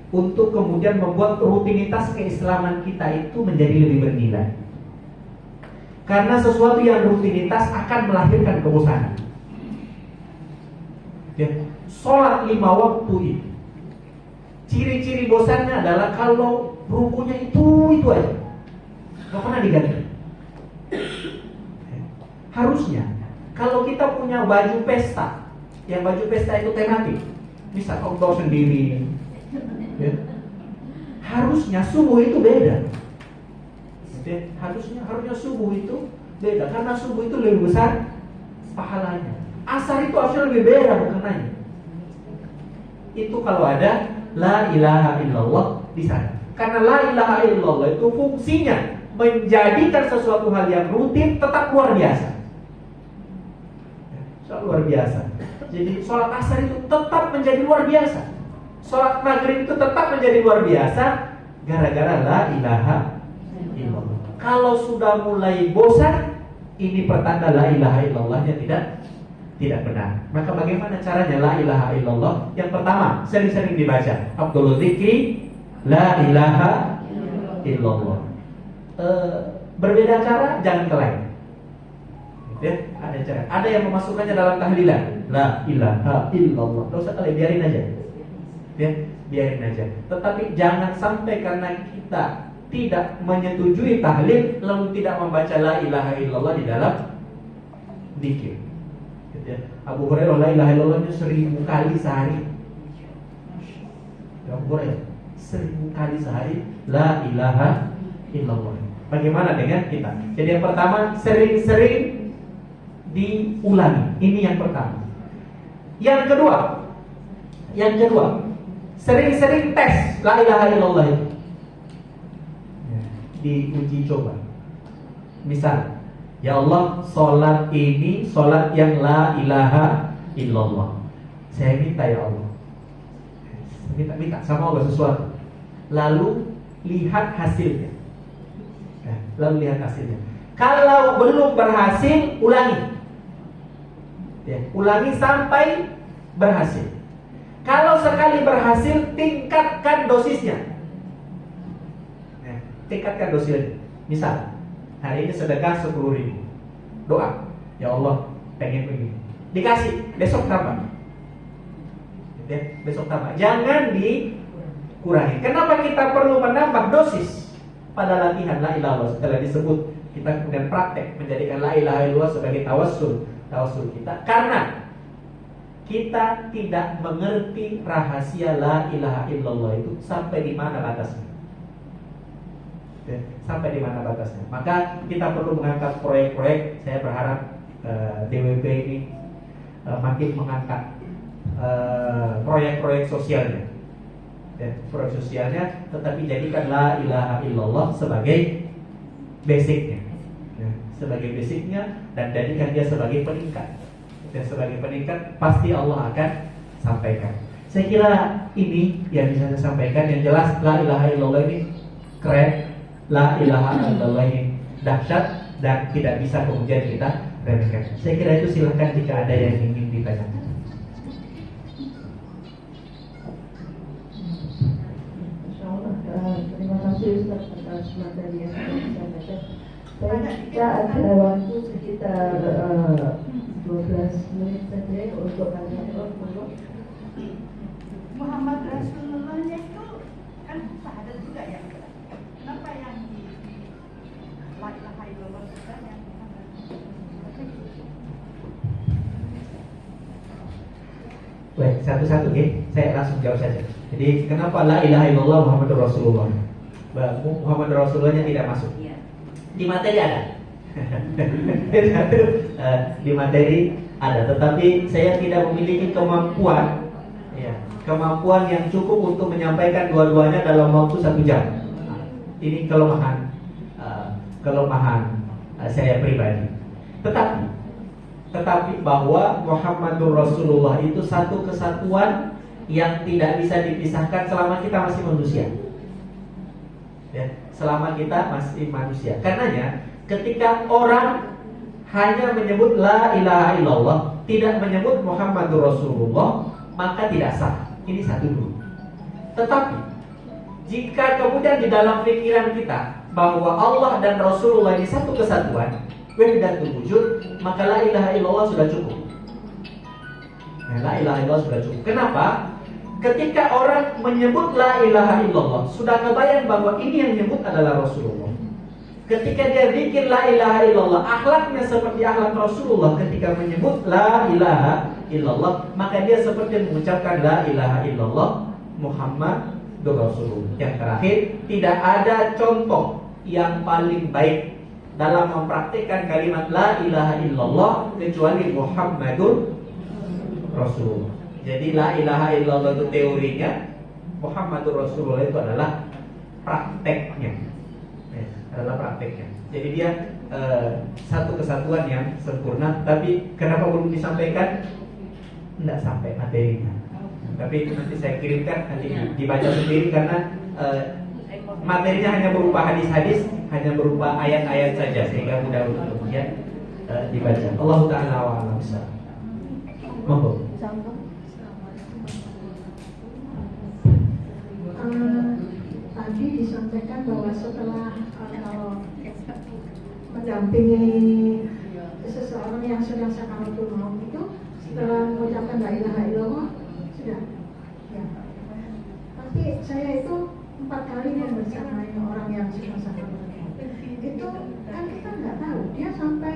untuk kemudian membuat rutinitas keislaman kita itu menjadi lebih bernilai. Karena sesuatu yang rutinitas akan melahirkan kebosanan. Ya, sholat 5 waktu itu, ciri-ciri bosannya adalah kalau rukunya itu aja, nggak pernah diganti. Harusnya kalau kita punya baju pesta, yang baju pesta itu tematik, misal outdoor sendiri, ya, harusnya subuh itu beda. Harusnya subuh itu beda, karena subuh itu lebih besar pahalanya. Asar itu harusnya lebih beda maknanya. Itu kalau ada la ilaha illallah di sana. Karena la ilaha illallah itu fungsinya menjadikan sesuatu hal yang rutin tetap luar biasa. Luar biasa. Jadi sholat asar itu tetap menjadi luar biasa. Sholat maghrib itu tetap menjadi luar biasa gara-gara la ilaha illallah. Kalau sudah mulai bosan, ini pertanda la ilaha illallahnya tidak benar. Maka bagaimana caranya la ilaha illallah? Yang pertama, sering-sering dibaca Abdul Dzikri la ilaha illallah. Berbeda cara, jangan keleng. Ya, ada cara. Ada yang memasukkannya dalam tahlilan la ilaha illallah. Tidak usah keleng, biarin aja. Ya, biarin aja. Tetapi jangan sampai karena kita tidak menyetujui tahlil lalu tidak membaca la ilaha illallah di dalam zikir. Abu Hurairah la ilaha illallahnya 1000 kali sehari. Abu Hurairah 1000 kali sehari la ilaha illallah. Bagaimana dengan kita? Jadi yang pertama, sering-sering diulangi. Ini yang pertama. Yang kedua, sering-sering tes la ilaha illallah itu. Diuji coba. Misal, ya Allah, sholat ini sholat yang la ilaha illallah. Saya minta ya Allah, minta sama Allah sesuatu. Lalu lihat hasilnya. Kalau belum berhasil, ulangi. Ya, ulangi sampai berhasil. Kalau sekali berhasil, tingkatkan dosisnya. Tingkatkan dosisnya. Misal, hari ini sedekah 10.000. Doa, ya Allah, pengen begini. Dikasih, besok tambah. Ya, besok tambah. Jangan dikurangi. Kenapa kita perlu menambah dosis pada latihan la ilaha illallah? Setelah disebut, kita kemudian praktek menjadikan la ilaha illallah sebagai tawassul kita. Karena kita tidak mengerti rahasia la ilaha illallah itu sampai di mana batasnya. Sampai di mana batasnya. Maka kita perlu mengangkat proyek-proyek. Saya berharap DWP ini makin mengangkat proyek-proyek sosialnya. Proyek sosialnya, tetapi jadikan la ilaha illallah sebagai basicnya, sebagai basicnya, dan jadikan dia sebagai peningkat. Dan sebagai peningkat pasti Allah akan sampaikan. Saya kira ini yang bisa saya sampaikan. Yang jelas la ilaha illallah ini keren. La ilaha illallah ini dahsyat dan tidak bisa kemudian kita remehkan. Saya kira itu, silahkan jika ada yang ingin ditanyakan. Terima kasih Ustaz atas materi yang sudah disampaikan. Kita ada waktu sekitar 12 menit saja untuk tanya. Muhammad Rasulullah-nya itu kan syahadat juga ya. Kenapa yang di la ilaha illallah juga yang Baik, satu-satu ya. Saya langsung jawab saja. Jadi kenapa la ilaha illallah Muhammadur Rasulullah? Muhammad Rasulullah-nya tidak masuk. Di materi ada. Di materi Ada, tetapi saya tidak memiliki kemampuan, ya, kemampuan yang cukup untuk menyampaikan dua-duanya dalam waktu 1 jam. Ini kelemahan, saya pribadi. Tetapi bahwa Muhammadur Rasulullah itu satu kesatuan yang tidak bisa dipisahkan selama kita masih manusia. Ya, selama kita masih manusia. Karenanya ketika orang hanya menyebut la ilaha illallah, tidak menyebut Muhammadur Rasulullah, maka tidak sah. Ini satu dulu. Tetapi jika kemudian di dalam pikiran kita bahwa Allah dan Rasulullah ini satu kesatuan, wahdatul wujud, maka la ilaha illallah sudah cukup. Nah, la ilaha illallah sudah cukup. Kenapa? Ketika orang menyebut la ilaha illallah, sudah kebayang bahwa ini yang menyebut adalah Rasulullah. Ketika dia bikin la ilaha illallah, akhlaknya seperti akhlak Rasulullah ketika menyebut la ilaha illallah, maka dia seperti mengucapkan la ilaha illallah Muhammadur Rasulullah. Yang terakhir, tidak ada contoh yang paling baik dalam mempraktikkan kalimat la ilaha illallah kecuali Muhammadur Rasulullah. Jadi la ilaha illallah itu teorinya, Muhammadur Rasulullah itu adalah prakteknya. Adalah prakteknya. Jadi dia satu kesatuan yang sempurna. Tapi kenapa belum disampaikan? Tidak sampai materinya. Tapi nanti saya kirimkan, nanti dibaca sendiri karena materinya hanya berupa hadis-hadis, hanya berupa ayat-ayat saja, sehingga mudah untuk kemudian dibaca. Allah Ta'ala wa'alam. Monggo. Tadi disampaikan bahwa setelah mendampingi seseorang yang sedang sakaratul maut itu, setelah mengucapkan la ilaha illallah sudah. Ya. Tapi saya itu 4 kali yang bersamai orang yang sedang sakaratul maut. Itu kan kita nggak tahu dia sampai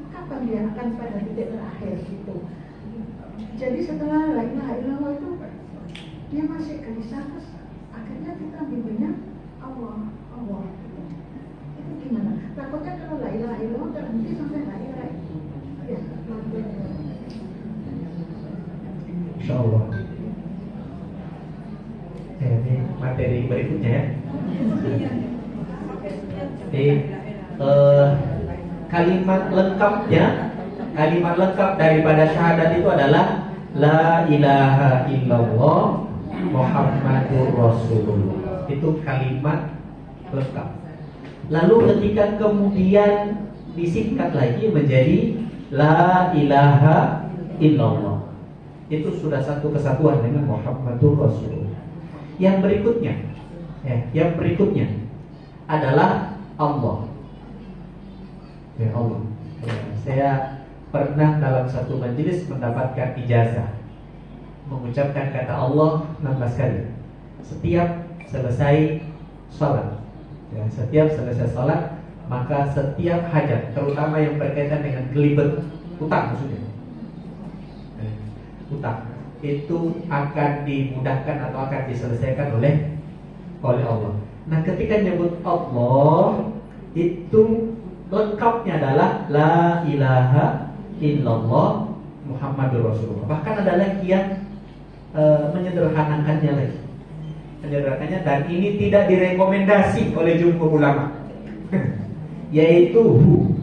kapan dia akan pada titik terakhir gitu. Jadi setelah la ilaha illallah itu dia masih gelisah, terus akhirnya kita bimbingnya Allah. Itu gimana? Takutnya kalau la ilaha illallah terhenti sampai la ilaha illallah. Ya, Insyaallah. Ini materi berikutnya ya. Jadi kalimat lengkap daripada syahadat itu adalah la ilaha illallah Muhammadur Rasulullah. Itu kalimat lengkap. Lalu ketika kemudian disingkat lagi menjadi la ilaha illallah, itu sudah satu kesatuan dengan Muhammadur Rasulullah. Yang berikutnya adalah Allah. Ya Allah. Saya pernah dalam satu majelis mendapatkan ijazah mengucapkan kata Allah 16 kali setiap selesai sholat. Ya, setiap selesai sholat, maka setiap hajat, terutama yang berkaitan dengan gelibet utang, maksudnya utang, itu akan dimudahkan atau akan diselesaikan oleh Allah. Nah, ketika nyebut Allah, itu lengkapnya adalah la ilaha illallah Muhammadur Rasulullah. Bahkan ada lagi yang menyederhanakannya lagi. Dan ini tidak direkomendasi oleh jumhur ulama. Yaitu hu.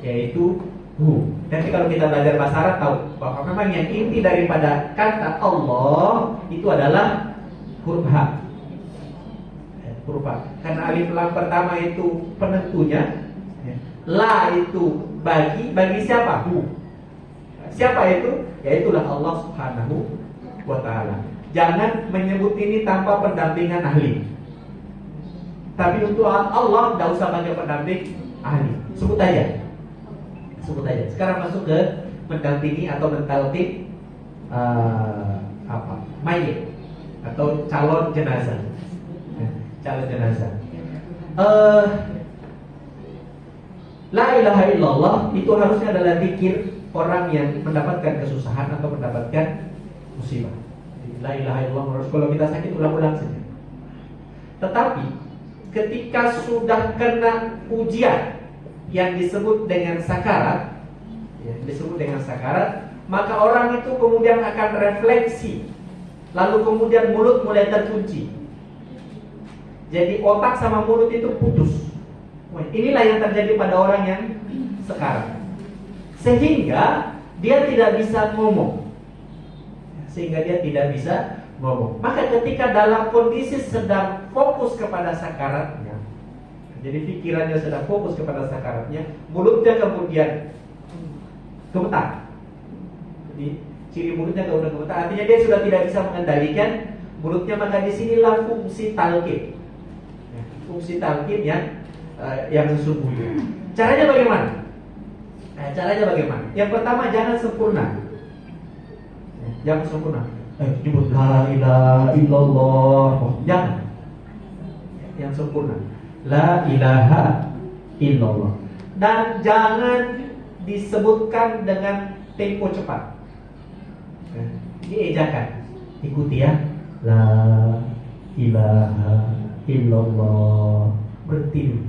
Yaitu hu. Nanti kalau kita belajar bahasa Arab tahu bahwa memang yang inti daripada kata Allah itu adalah huruf H. Huruf H. Karena alif lam pertama itu penentunya. La itu bagi siapa? Hu. Siapa itu? Yaitulah Allah Subhanahu wa ta'ala. Jangan menyebut ini tanpa pendampingan ahli. Tapi untuk Allah tidak usah pakai pendamping ahli. Sebut aja. Sekarang masuk ke mendampingi atau mentalqin mayit atau calon jenazah. La ilaha illallah itu harusnya adalah zikir orang yang mendapatkan kesusahan atau mendapatkan musibah. La ilaha illallah, kalau kita sakit ulang-ulang saja. Tetapi ketika sudah kena ujian, yang disebut dengan sakarat, maka orang itu kemudian akan refleksi, lalu kemudian mulut mulai terkunci. Jadi otak sama mulut itu putus. Inilah yang terjadi pada orang yang sekarat, sehingga dia tidak bisa ngomong. Maka ketika dalam kondisi sedang fokus kepada sakaratnya, jadi pikirannya sedang fokus kepada sakaratnya, mulutnya kemudian gemetar. Jadi ciri mulutnya kemudian gemetar, artinya dia sudah tidak bisa mengendalikan mulutnya. Maka disinilah fungsi talqin, yang sesungguhnya. Caranya bagaimana? Yang pertama, jangan sempurna. Nyebut la ilaha illallah. Jangan. Yang sempurna, la ilaha illallah. Dan jangan disebutkan dengan tempo cepat. Diejakan. Ikuti ya. La ilaha illallah. Berhenti.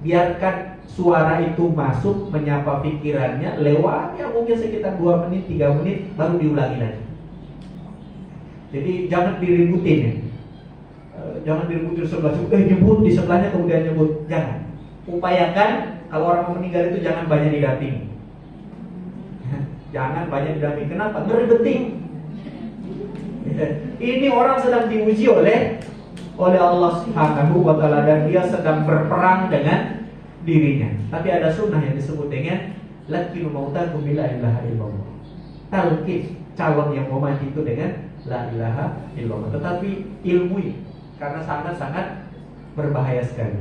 Biarkan suara itu masuk, menyapa pikirannya, lewatnya mungkin sekitar 2 menit, 3 menit, baru diulangi lagi. Jadi jangan diributin ya. Jangan diributin sebelah, nyebut di sebelahnya kemudian nyebut. Jangan. Upayakan kalau orang mau meninggal itu jangan banyak didampingi. Kenapa? Ngeribetin. Ini orang sedang diuji oleh Allah Subhanahu wa ta'ala, dan dia sedang berperang dengan dirinya. Tapi ada sunnah yang disebut dengan lakinu mautakum bila ilaha illallah. Talqin calon yang mau mati itu dengan la ilaha illallah. Tetapi ilmui, karena sangat-sangat berbahaya sekali.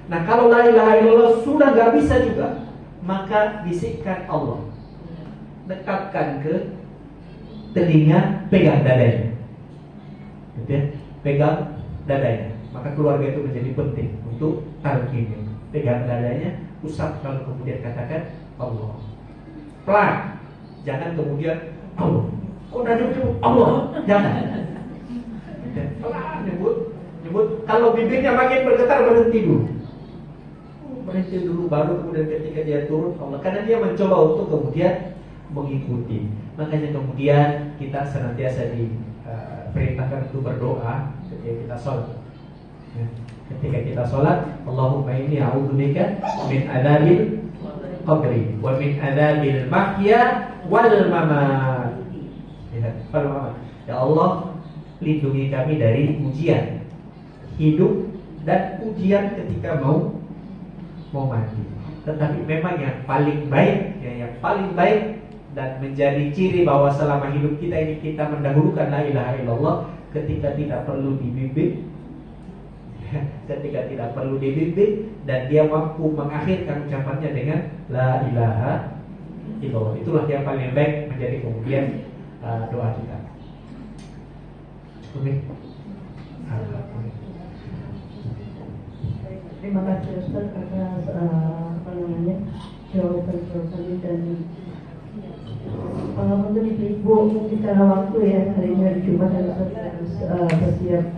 Nah, kalau la ilaha illallah sudah gak bisa juga, maka bisikkan Allah, dekatkan ke telinga, pegang dadanya, gitu ya? Pegang dadanya. Maka keluarga itu menjadi penting untuk talqin. Pegang dadanya, usap, lalu kemudian katakan Allah. Pelan, jangan kemudian Allah. Kok udah nyebut Allah? Jangan. Pelan nyebut. Kalau bibirnya makin bergetar, berhenti dulu, baru kemudian ketika dia turun Allah. Karena dia mencoba untuk kemudian mengikuti. Makanya kemudian kita senantiasa diperintahkan untuk berdoa ketika kita sholat. Ketika kita sholat, Allahumma inni a'udzubika min adzabil qabri wa min adzabil mahya wal mamat. Ya Allah, lindungi kami dari ujian hidup dan ujian ketika mau mati. Tetapi memang yang paling baik dan menjadi ciri bahwa selama hidup kita ini kita mendahulukan la ilaha illallah ketika tidak perlu dibimbing. Dan dia mampu mengakhirkan ucapannya dengan la ilaha illallah. Itulah yang paling baik menjadi kemudian doa kita. Terima kasih Ustaz atas jawaban dan untuk ibu mungkin karena waktu ya, hari ini hari Jumat dan harus bersiap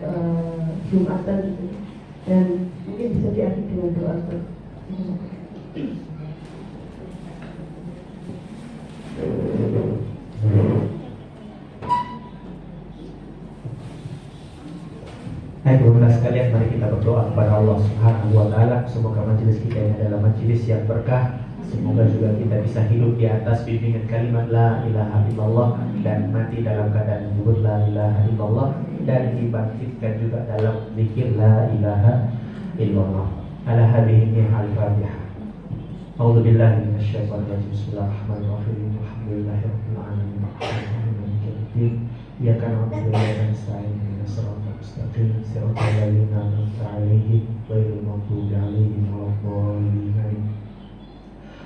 Jumatan gitu. Dan mungkin bisa diakhiri dengan doa. Hai pemirsa sekalian, mari kita berdoa kepada Allah Subhanahu wa ta'ala. Semoga majelis kita ini adalah majelis yang berkah. Semoga juga kita bisa hidup di atas bimbingan kalimat la ilaha illallah dan mati dalam keadaan menyebut la ilaha illallah, dan dibangkitkan juga dalam zikir la ilaha illallah. Ala hadhihi al-Fatihah. A'udzu billahi minasyaitonir rajim. Bismillahirrahmanirrahim. Alhamdulillahirabbil alamin. Iyyaka na'budu wa iyyaka nasta'in. Ihdinas siratal mustaqim. Siratal ladzina an'amta 'alaihim ghairil maghdubi 'alaihim waladdallin.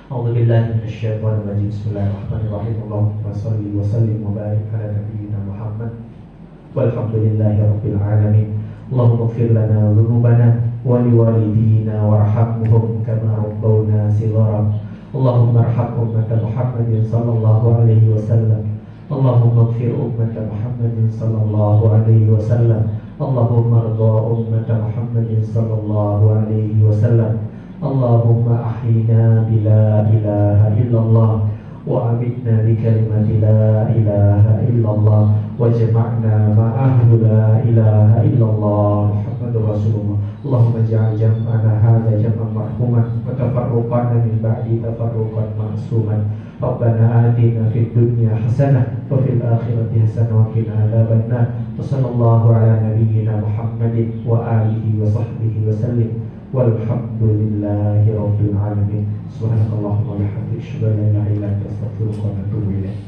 A'udzu billahi minasyaitonir rajim. Bismillahirrahmanirrahim. Allahumma shalli wa sallim wa barik ala nabiyyina Muhammad. Walhamdulillahirabbil alamin. Allahumma ighfir lana dhunubana wa liwalidina warhamhum kama rabbawna shighara. Allahumma arham ummata Muhammadin sallallahu alaihi wasallam. Allahumma ighfir ummata Muhammadin sallallahu alaihi wasallam. Allahumma arda ummata Muhammadin sallallahu alaihi wasallam. Allahumma ahyina bila ilaha illallah wa amitna bi kalimati la ilaha illallah wajma'na ma'ahu la ilaha illallah Muhammadur Rasulullah. Allahumma ja'al jam'ana hadza jam'an marhuman wa tafarruqana min ba'di tafarruqan ma'suman. Rabbana atina fid dunya hasanah wa fil akhirati hasanah wa qina adzabannar. Wa sallallahu ala nabiyyina Muhammadin wa alihi wa sahbihi wa sallim. Walhamdulillahi rabbil alamin. Subhanakallahumma wa bihamdika asyhadu an la ilaha illa anta astaghfiruka wa atubu ilaik.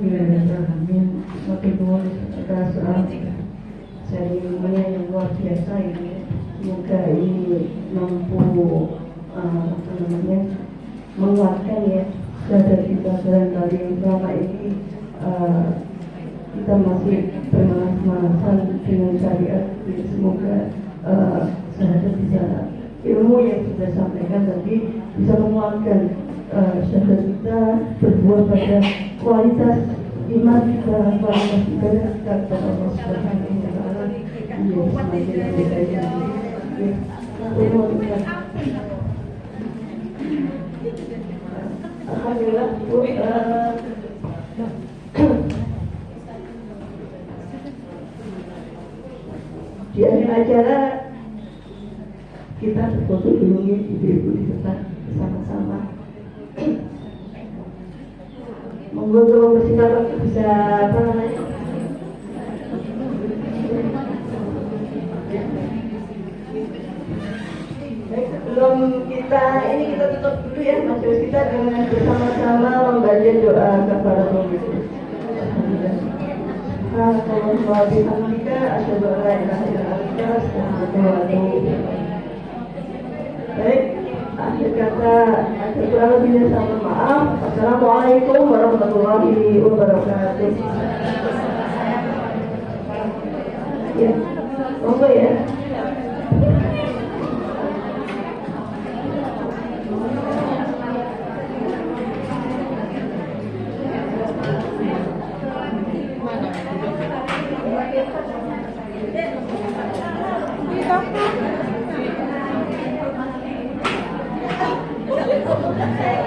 Alhamdulillah, semakin nuwun atas seremoninya yang luar biasa ini. Semoga ini mampu menguatkan ya sadar kita barangkali yang selama ini kita masih bermalas-malasan dengan syariat. Semoga sahabat bisa ilmu yang sudah sampaikan tadi bisa menguatkan sahabat kita berbuah pada kualitas iman kita, kualitas ibadah kita kepada Allah Subhanahu wa Ta'ala. Alhamdulillah, Bu. Di akhir acara kita berfoto dulu ya, ibu-ibu di depan bersama-sama. Monggo kalau bersihkan waktu bisa apa namanya? Baik, sebelum kita tutup dulu ya, majelis kita dengan bersama-sama membaca doa kafaratul majlis. Alhamdulillah, bihamdika asyhadu an la ilaha illa anta astaghfiruka wa atubu ilaik. Baik, akhir kata ada kurang lebihnya sama maaf. Assalamualaikum warahmatullahi wabarakatuh. Ya, monggo ya. Kita